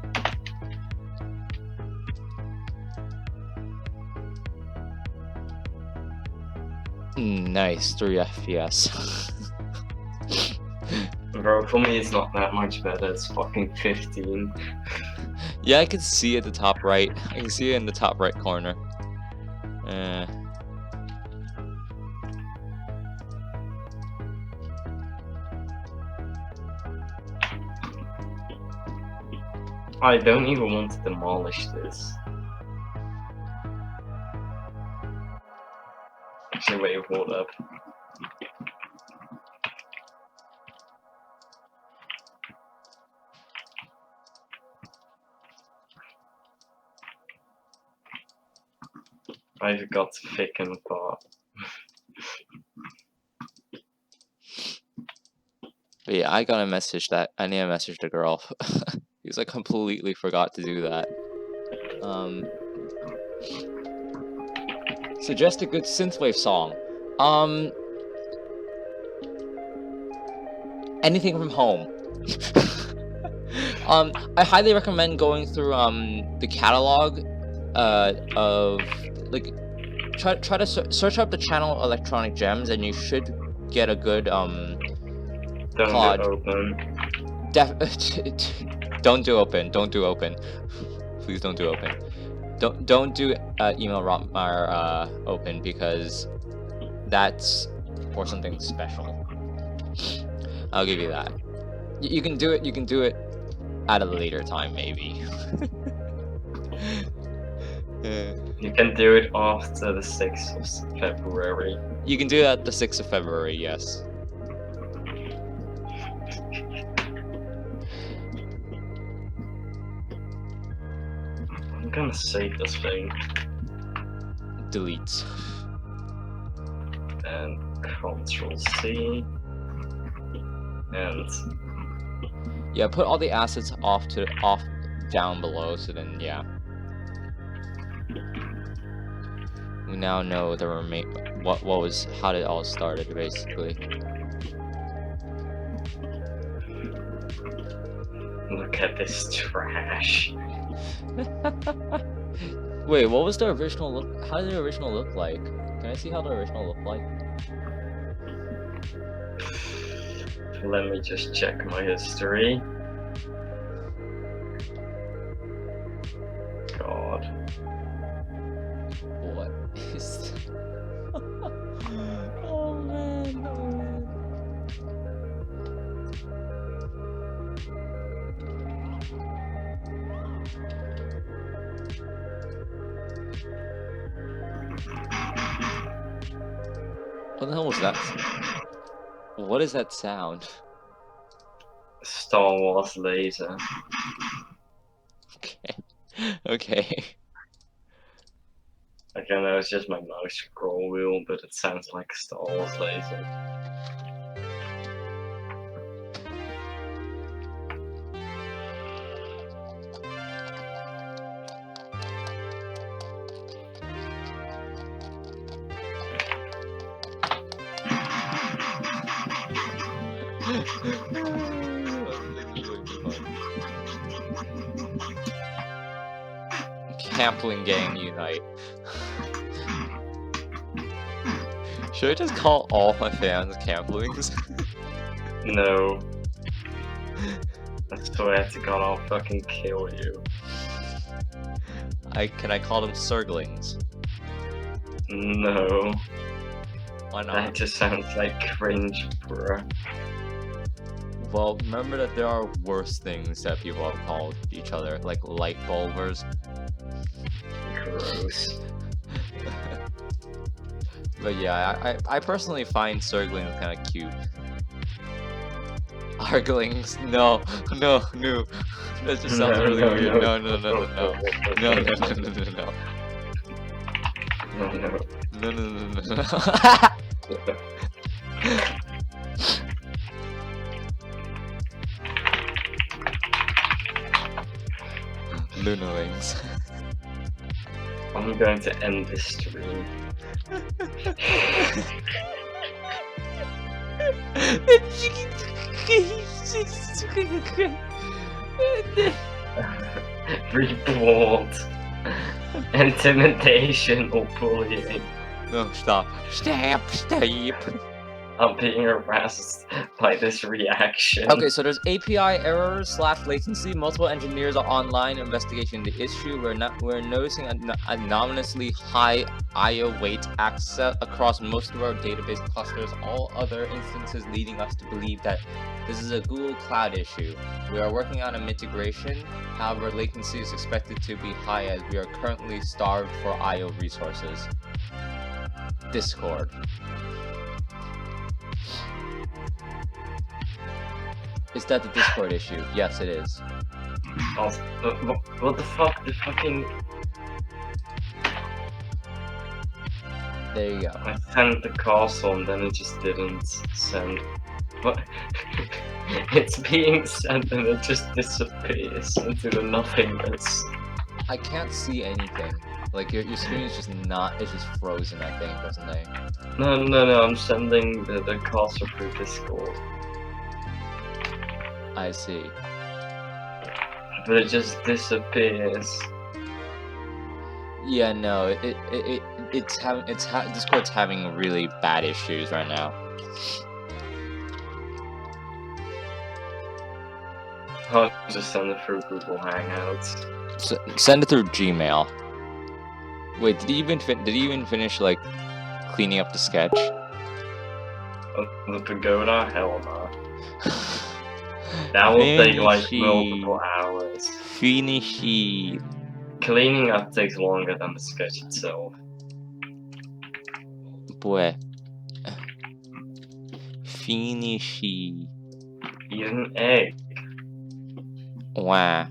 Nice, 3 FPS. Bro, for me it's not that much better, it's fucking 15. Yeah, I can see at the top right. I can see it in the top right corner. I don't even want to demolish this. Actually, wait, hold up. I forgot to thicken the part. But yeah, I got a message that I need to message the girl because I completely forgot to do that. Suggest a good synthwave song. Anything from Home. I highly recommend going through the catalog of like try to search up the channel Electronic Gems, and you should get a good Don't Pod. open. Don't do open. Don't do open. Please don't do open. Don't do email Rotmire open, because that's for something special. I'll give you that. You can do it. You can do it at a later time, maybe. You can do it after the 6th of February. You can do it at the 6th of February. Yes. I'm gonna save this thing Delete. and Control C and Yeah, put all the assets off down below, so then yeah. We now know the what was how it all started, basically. look at this trash. Wait, what was the original look? How did the original look like? Can I see how the original looked like? Let me just check my history. God. What is? Oh man, oh man. What the hell was that? What is that sound? Star Wars laser. Okay. Okay. Okay, no, it's just my mouse scroll wheel, but it sounds like a Star Wars laser. Campling gang unite. Should I just call all my fans Camplings? No. I swear to God, I'll fucking kill you. Can I call them Surglings? No. Why That not? just sounds like cringe, bruh. Well, remember that there are worse things that people have called each other, like light bulbers. Gross. But yeah, I personally find Surglings kind of cute. Arglings? No. That just sounds really weird. No. No. Lunalings. I'm going to end this stream. Report. Intimidation or bullying. No, stop. Stop. I'm being harassed by this reaction. Okay, so there's API errors / latency. Multiple engineers are online investigating the issue. We're noticing an anomalously high IO weight access across most of our database clusters. All other instances leading us to believe that this is a Google Cloud issue. We are working on a mitigation. However, latency is expected to be high as we are currently starved for IO resources. Discord. Is that the Discord issue? Yes, it is. Oh, what the fuck? The fucking... There you go. I sent the castle and then it just didn't send. What? It's being sent and it just disappears into the nothingness. I can't see anything. Like your screen is just not. It's just frozen. I think, doesn't it? No. I'm sending the castle through Discord. I see. But it just disappears. Yeah, no. Discord's having really bad issues right now. I'll just send it through Google Hangouts. Send it through Gmail. Wait, did he even finish like cleaning up the sketch? The pagoda? Hell no. That will take like multiple hours. Finish it. Cleaning up takes longer than the sketch itself. Boy. Finish it. Eat an egg. Wow.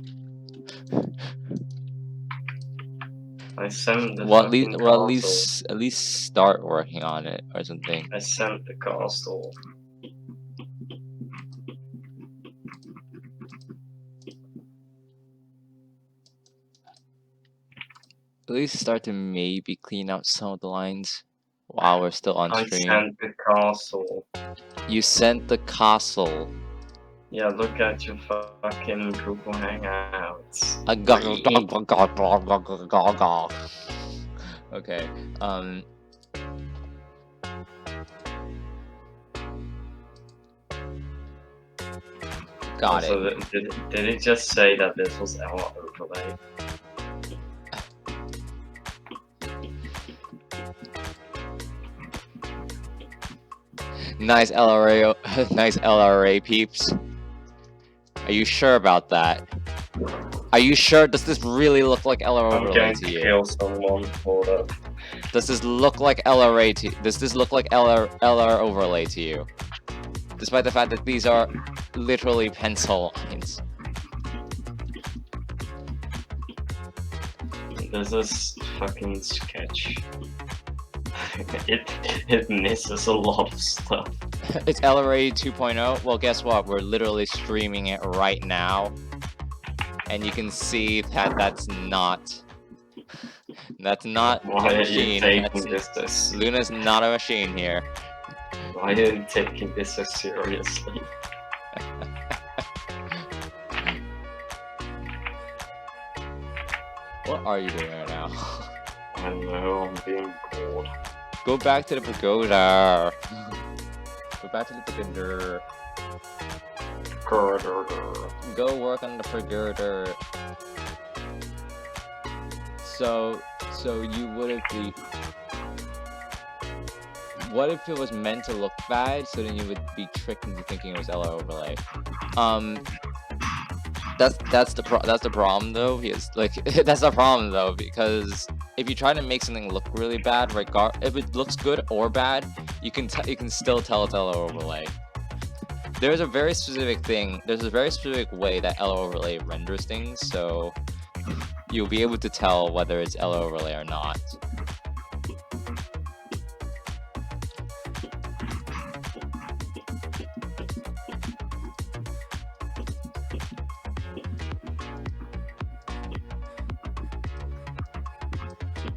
I sent the Well, fucking at least start working on it or something. I sent the castle. At least start to maybe clean out some of the lines while we're still on I stream. sent the castle. You sent the castle. Yeah, look at your fucking Google Hangouts. Okay. Got Also, it. did it just say that this was our overlay? Nice LRA, nice LRA peeps. Are you sure about that? Are you sure? Does this really look like LRA I'm overlay going to to you? kill someone. Hold up. Does this look like LRA to? Does this look like LR overlay to you? Despite the fact that these are literally pencil lines. This is fucking sketch. It misses a lot of stuff. It's LRA 2.0. Well, guess what? We're literally streaming it right now, and you can see that that's not Why a are machine. you taking this? Luna's not a machine here. Why are you taking this so seriously? What are you doing right now? I know, I'm being bored. Go back to the pagoda. Go back to the pagoda. Go work on the pagoda. So you wouldn't be. What if it was meant to look bad? So then you would be tricked into thinking it was LR overlay. That's the problem though. Because like that's the problem though, because if you try to make something look really bad, if it looks good or bad, you can still tell it's LR overlay. There's a very specific thing. There's a very specific way that LR overlay renders things, so you'll be able to tell whether it's LR overlay or not.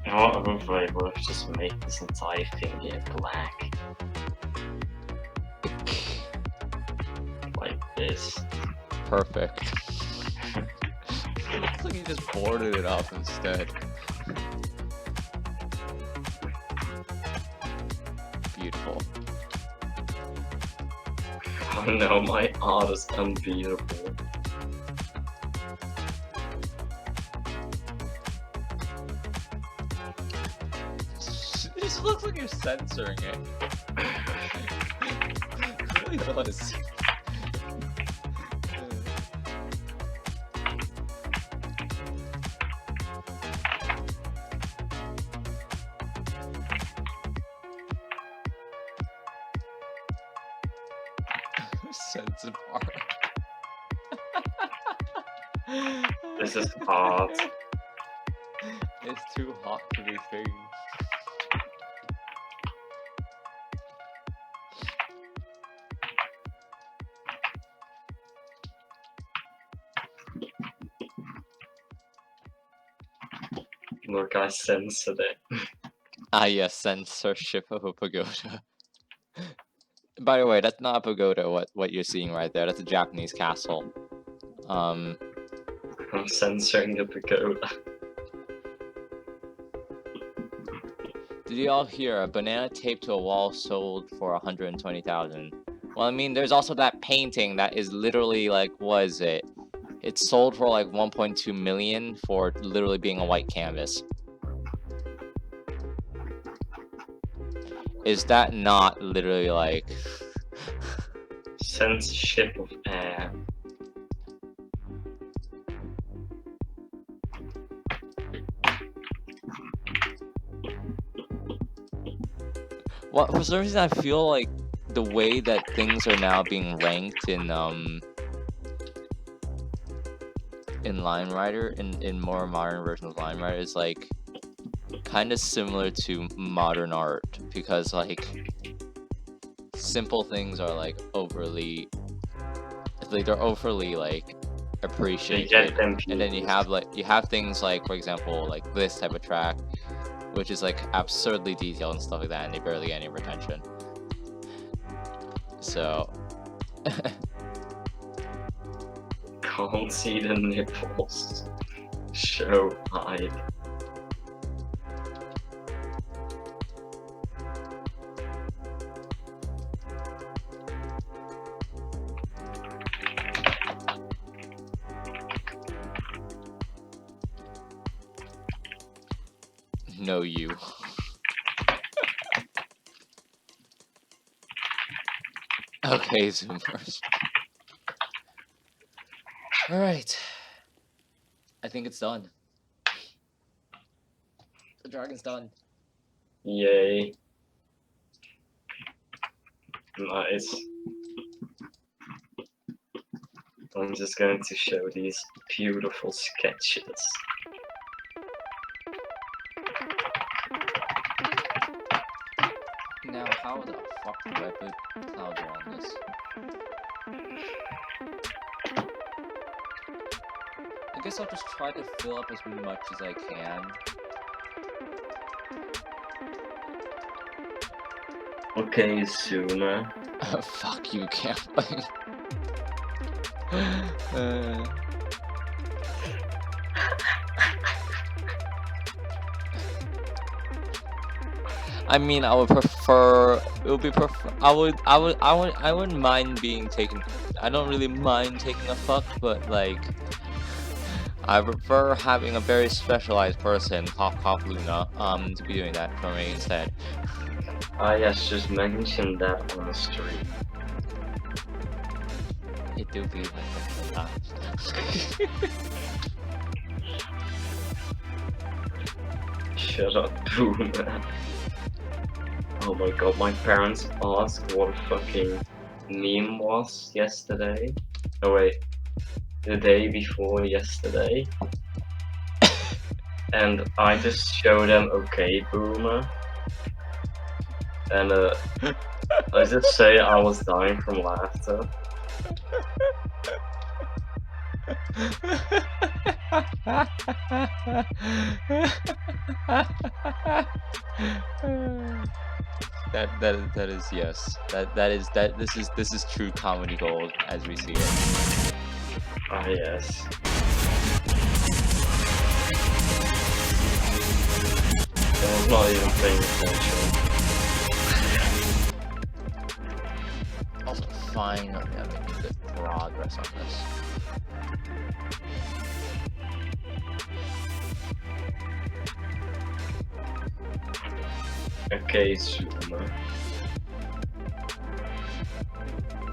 You know what, hopefully we'll just make this entire thing get black. Like this. Perfect. It looks like you just boarded it off instead. Beautiful. Oh no, my art is unbeatable. It just looks like you're censoring it. It really does. Sense of art. This is art. It's too hot to be things. Look, I censored it. Ah yes, censorship of a pagoda. By the way, that's not a pagoda, what you're seeing right there. That's a Japanese castle. I'm censoring the pagoda. Did you all hear a banana taped to a wall sold for 120,000? Well, I mean, there's also that painting that is literally like, what is it? It's sold for like 1.2 million for literally being a white canvas. Is that not literally like Censorship of air. Well, for some reason I feel like the way that things are now being ranked in Line Rider, in more modern versions of Line Rider, is like kind of similar to modern art, because like simple things are like overly, like they're overly like appreciated, and then you have things like, for example, like this type of track, which is like absurdly detailed and stuff like that, and they barely get any retention. So Can't see the nipples. Show hide. no you. Okay, Zoomers. Alright. I think it's done. The dragon's done. Yay. Nice. I'm just going to show these beautiful sketches. Now, how the fuck do I put clouds around this? I guess I'll just try to fill up as much as I can. Okay, Zoomer. Fuck you, Campbell. I mean, I would prefer. It would be prefer. I wouldn't mind being taken. I don't really mind taking a fuck, but like, I prefer having a very specialized person, Cough Luna, to be doing that for me instead. Ah yes, just mention that on the stream. It do be like that. Shut up, Boomer. Oh my god, my parents asked what fucking meme was yesterday. Oh wait, the day before yesterday. And I just showed them okay, Boomer. And I just say I was dying from laughter. That is yes. This is true comedy gold as we see it. Ah yes. I was not even paying attention. Also, finally having good progress on this. Okay, Zoomer.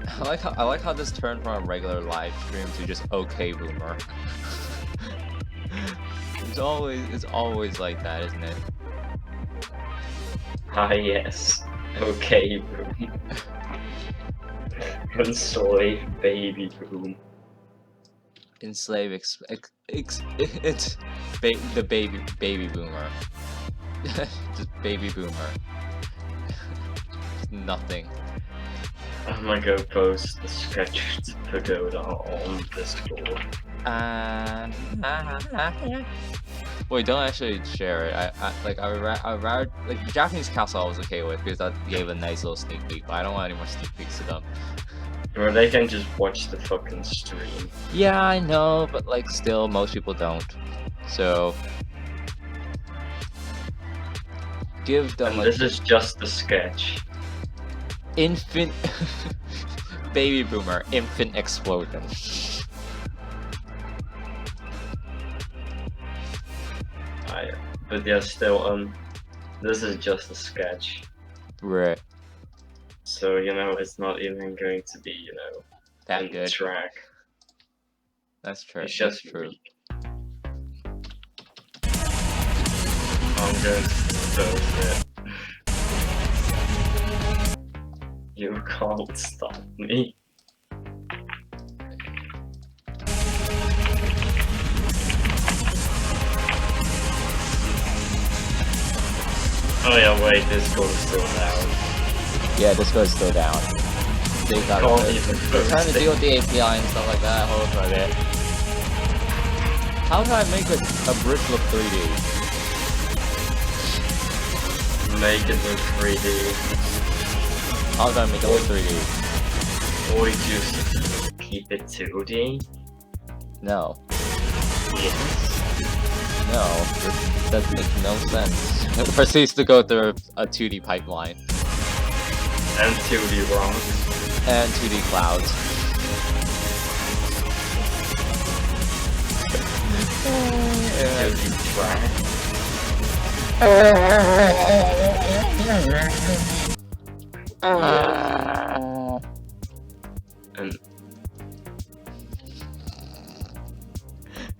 I like how this turned from a regular live stream to just okay boomer. it's always like that, isn't it? Ah yes. Okay, Boom. Enslave baby Boom. Enslave it's the baby boomer. Just baby boomer. Nothing. I'm gonna go post the sketch to Pagoda on Discord. Wait, don't actually share it. I would rather like Japanese Castle I was okay with because that gave a nice little sneak peek, but I don't want any more sneak peeks to them. Or they can just watch the fucking stream. Yeah, I know, but like still most people don't. So give them And this is just the sketch. infant baby boomer infant explosion. But yeah, still, this is just a sketch. Right. So, you know, it's not even going to be, you know, That in the good. track. That's true. It's That's just true. weak. I'm going to post it. You can't stop me. Oh yeah, wait, Discord is still down. Yeah, this goes still down. They got Can't it. even They're trying to post deal it. with the API and stuff like that. Hold on a bit. How can I make a bridge look 3D? Make it look 3D. How can I make it look 3D? Or you just keep it 2D? No. Yes. No. That makes no sense. It proceeds to go through a 2D pipeline. And 2D rocks. And 2D clouds. And 2D track. And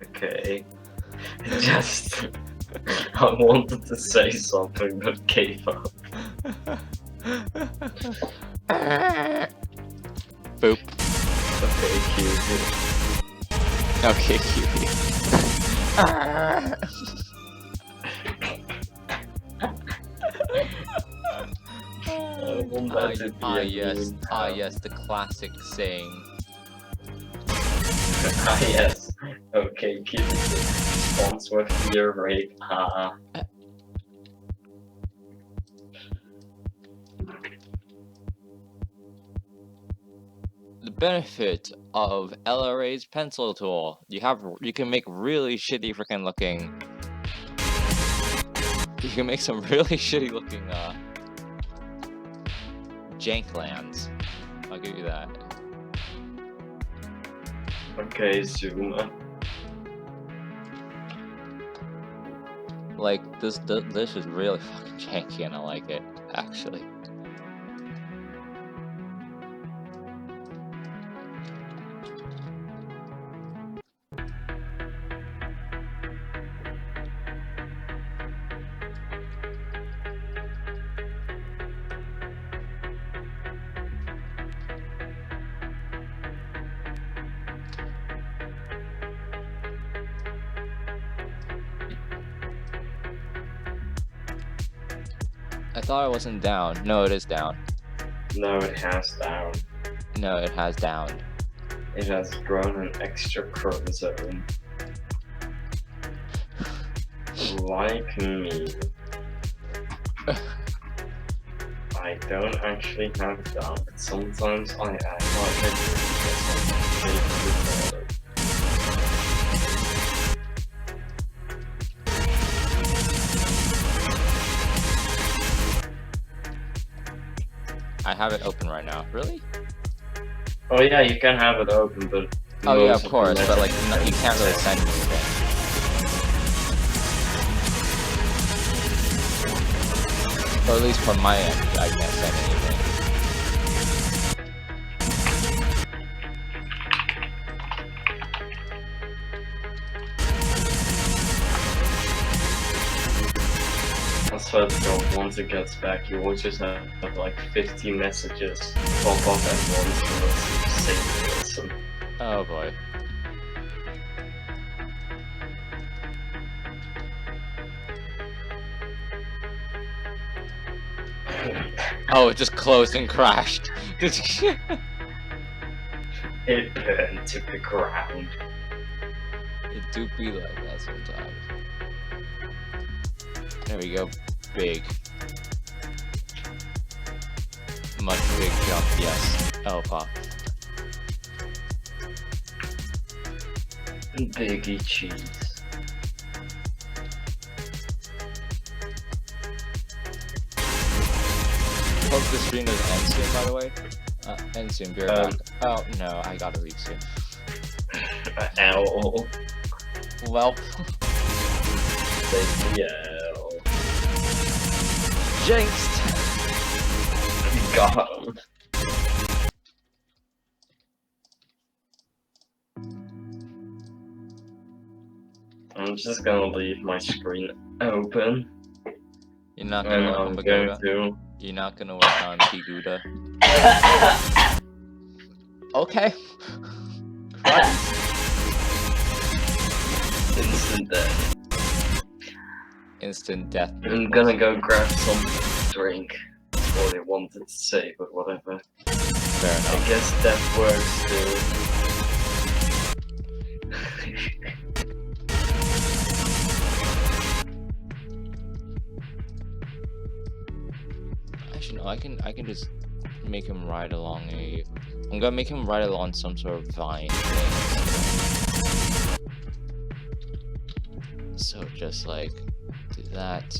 okay. Just I wanted to say something but gave up. Boop. Okay, QB. Okay, cutie. Yes, the classic saying. Yes. Okay, QB. Sponsor fear rape. The benefit of LRA's pencil tool, you can make really shitty freaking looking. You can make some really shitty looking Janklands. I'll give you that. Okay, Zuma. Like this is really fucking janky, and I like it actually. I thought it wasn't down. No, it is down. No, it has down. No, it has downed. It has grown an extra chromosome. Like me. I don't actually have down, but sometimes I act like I do because I'm actually retarded. I have it open right now. Really? Oh yeah, you can have it open, but Oh yeah, most of course. the But like, no, you messages can't really say- send anything. Or at least from my end, I can't send anything. I swear to God, once it gets back, you will just have like 50 messages pop up at once from the same person. Oh boy. Oh, it just closed and crashed. It burned to the ground. It do be like that sometimes. There we go. Big. Much big jump, yes. Oh fuck. Biggie cheese. Hope the stream doesn't end soon, by the way. End soon, be right back. Oh no, I gotta leave soon. Ow. Well, L. jinxed! Got him. I'm just gonna leave my screen open. You're not And gonna I'm work going on to. You're not gonna work on Piguda. Okay. Instant death. Instant death. I'm gonna go grab some drink. That's what I wanted to say, but whatever. Fair I enough. guess that works too. Actually, no, I can just make him ride along a. I'm gonna make him ride along some sort of vine thing. So just like do that.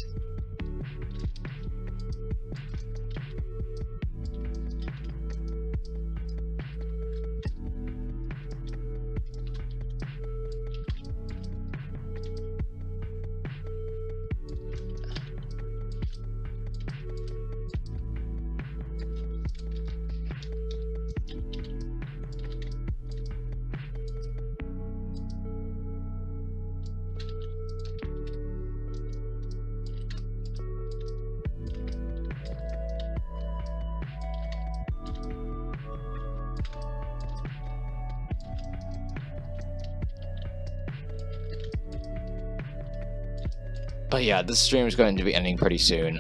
But yeah, this stream is going to be ending pretty soon.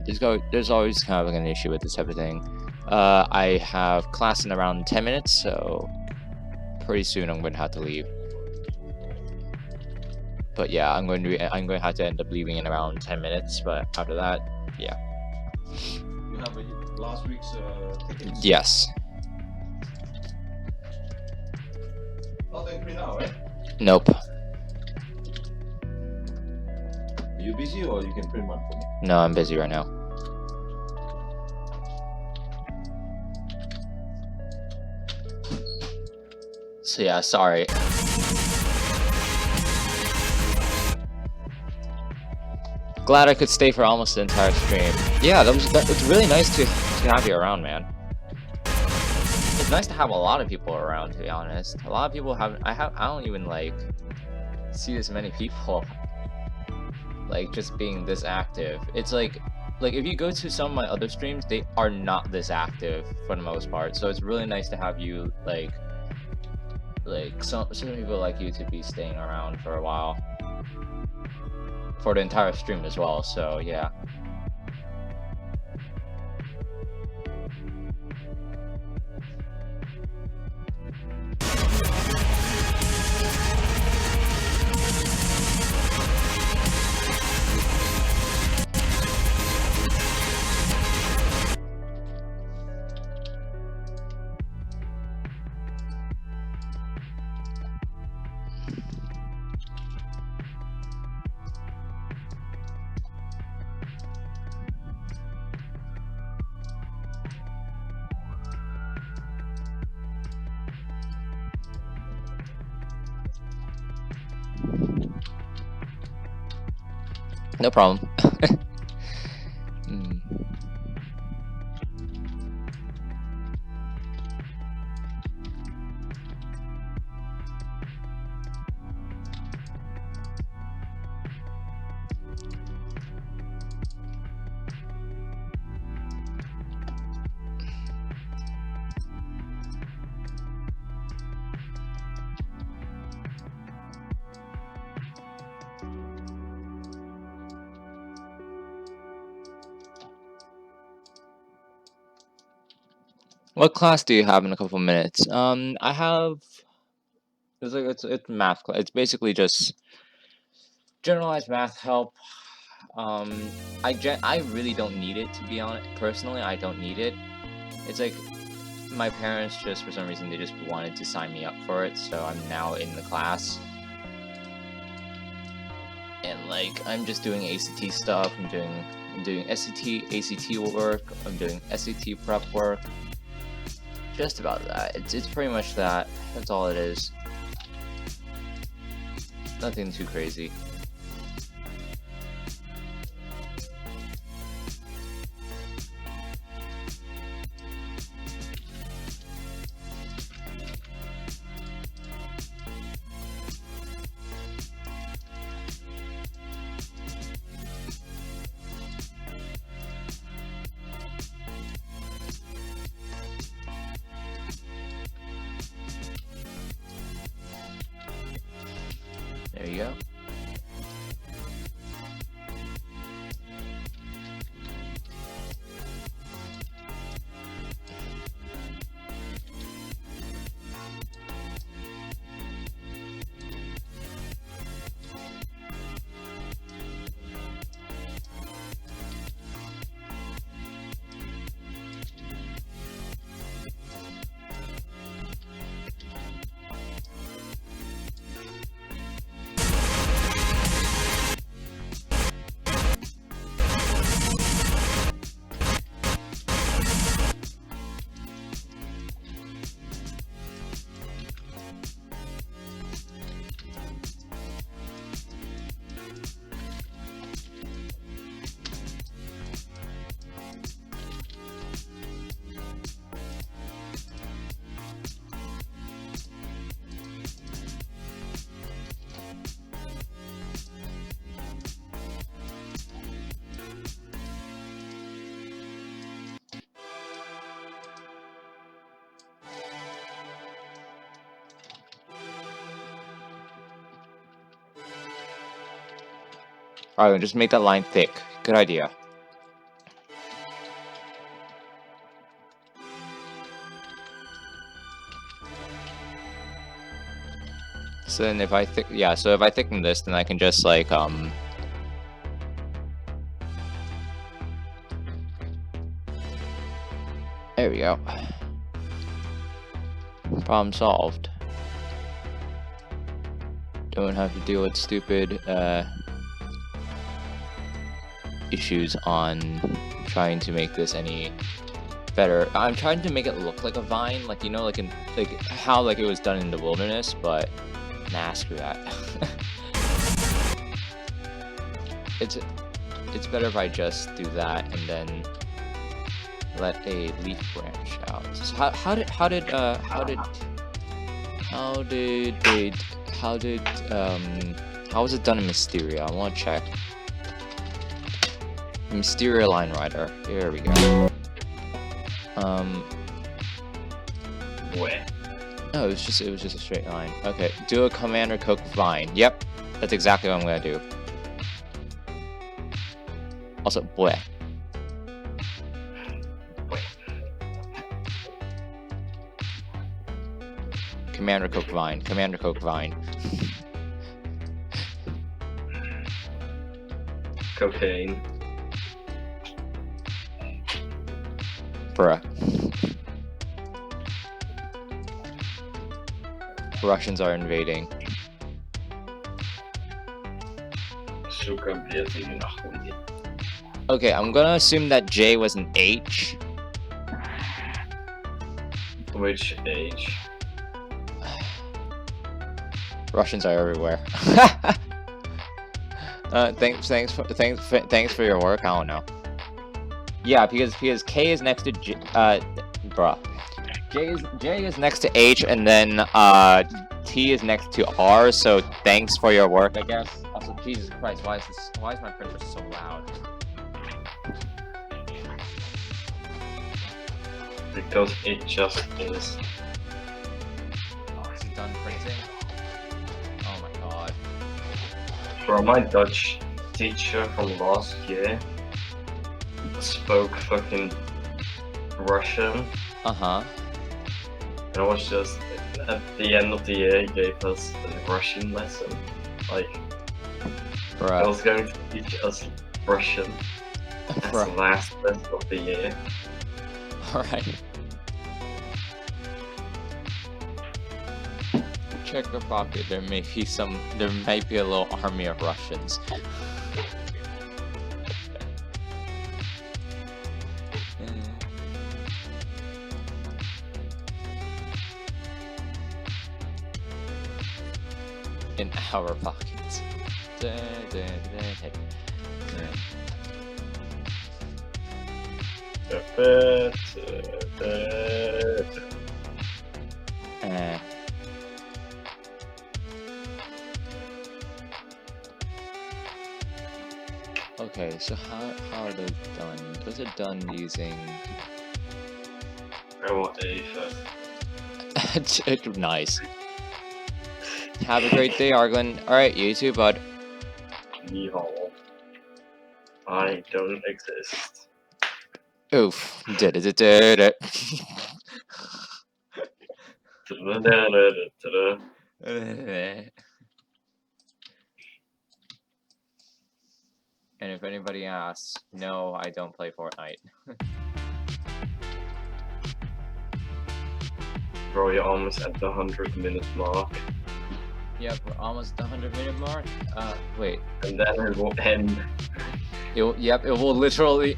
There's always kind of like an issue with this type of thing. I have class in around 10 minutes, so pretty soon I'm going to have to leave. But yeah, I'm going to have to end up leaving in around 10 minutes. But after that, yeah. You have last week's tickets? Yes. Nothing free now, eh? Nope. Are you busy or you can print one for me? No, I'm busy right now. So yeah, sorry. Glad I could stay for almost the entire stream. Yeah, it's really nice to have you around, man. It's nice to have a lot of people around, to be honest. A lot of people I don't even like see this many people like just being this active. It's like if you go to some of my other streams, they are not this active for the most part. So it's really nice to have you like some people like you to be staying around for a while. For the entire stream as well, so yeah. No problem. What class do you have in a couple minutes? I have. It's math class. It's basically just generalized math help. I really don't need it, to be honest. Personally, I don't need it. It's like my parents just for some reason they just wanted to sign me up for it, so I'm now in the class. And like I'm just doing ACT stuff. I'm doing SAT, ACT work. I'm doing SAT prep work. Just about that. It's pretty much that. That's all it is. Nothing too crazy. There you go. Alright, just make that line thick. Good idea. So then if I thicken this, then I can just like there we go. Problem solved. Don't have to deal with stupid issues on trying to make this any better. I'm trying to make it look like a vine, like, you know, like how like it was done in the wilderness, but nah, screw that. It's better if I just do that and then let a leaf branch out. So how was it done in Mysteria? I want to check. Mysteria Line Rider. Here we go. Where? No, it was just a straight line. Okay, do a Commander Coke vine. Yep, that's exactly what I'm gonna do. Also, bleh. Commander Coke vine. Commander Coke vine. Cocaine. Bruh. Russians are invading. Suka běží na chodě. Okay, I'm gonna assume that J was an H. Which age? Russians are everywhere. Thanks for your work. I don't know. Yeah, because K is next to J. Bruh. J is next to H, and then T is next to R. So thanks for your work, I guess. Also, Jesus Christ, why is my printer so loud? Because it just is. Oh, is it done printing? Oh my god. Bro, my Dutch teacher from last year spoke fucking Russian. Uh-huh. And it was just, at the end of the year, he gave us a Russian lesson. Like, he Bruh. was going to teach us Russian as the Bruh. last lesson of the year. Alright. Czech Republic, there might be a little army of Russians. In our pockets. Eh. Okay, so how are those done? Those are done using I want A first. nice. Have a great day, Arglen. Alright, you too, bud. Yeehaw. I don't exist. Oof. Did it. And if anybody asks, no, I don't play Fortnite. Bro, you're almost at the 100-minute mark. Yep, we're almost at the 100-minute mark. Wait. And then it will end. Yep, it will literally...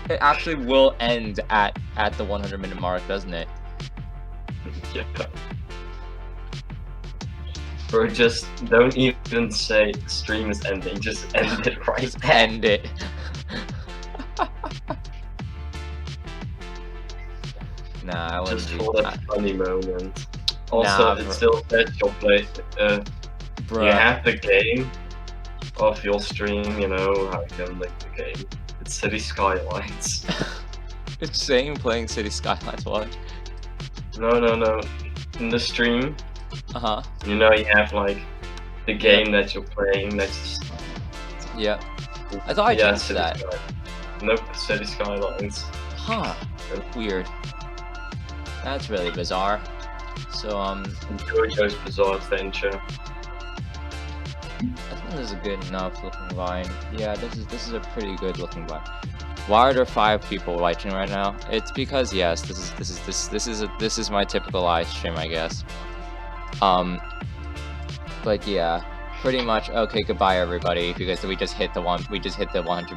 It actually will end at the 100-minute mark, doesn't it? Yeah. Bro, just don't even say stream is ending, just end it right Just there. end it. Nah, I wouldn't Just do for that. that funny moment. Also, Nah, it bro. still says you'll play, you Bruh. have the game of your stream, you know, how you can link the game. It's City Skylines. It's saying playing City Skylines, what? No. In the stream, Uh-huh. you know, you have like the game that you're playing that's Yep. I thought I changed City that. Skylines. Nope, City Skylines. Huh. Weird. That's really bizarre. So, JoJo's Bizarre Adventure. I think this is a good enough looking vine. Yeah, this is a pretty good looking vine. Why are there 5 people watching right now? It's because yes, this is my typical live stream, I guess. But yeah, pretty much. Okay, goodbye everybody, because we just hit the 100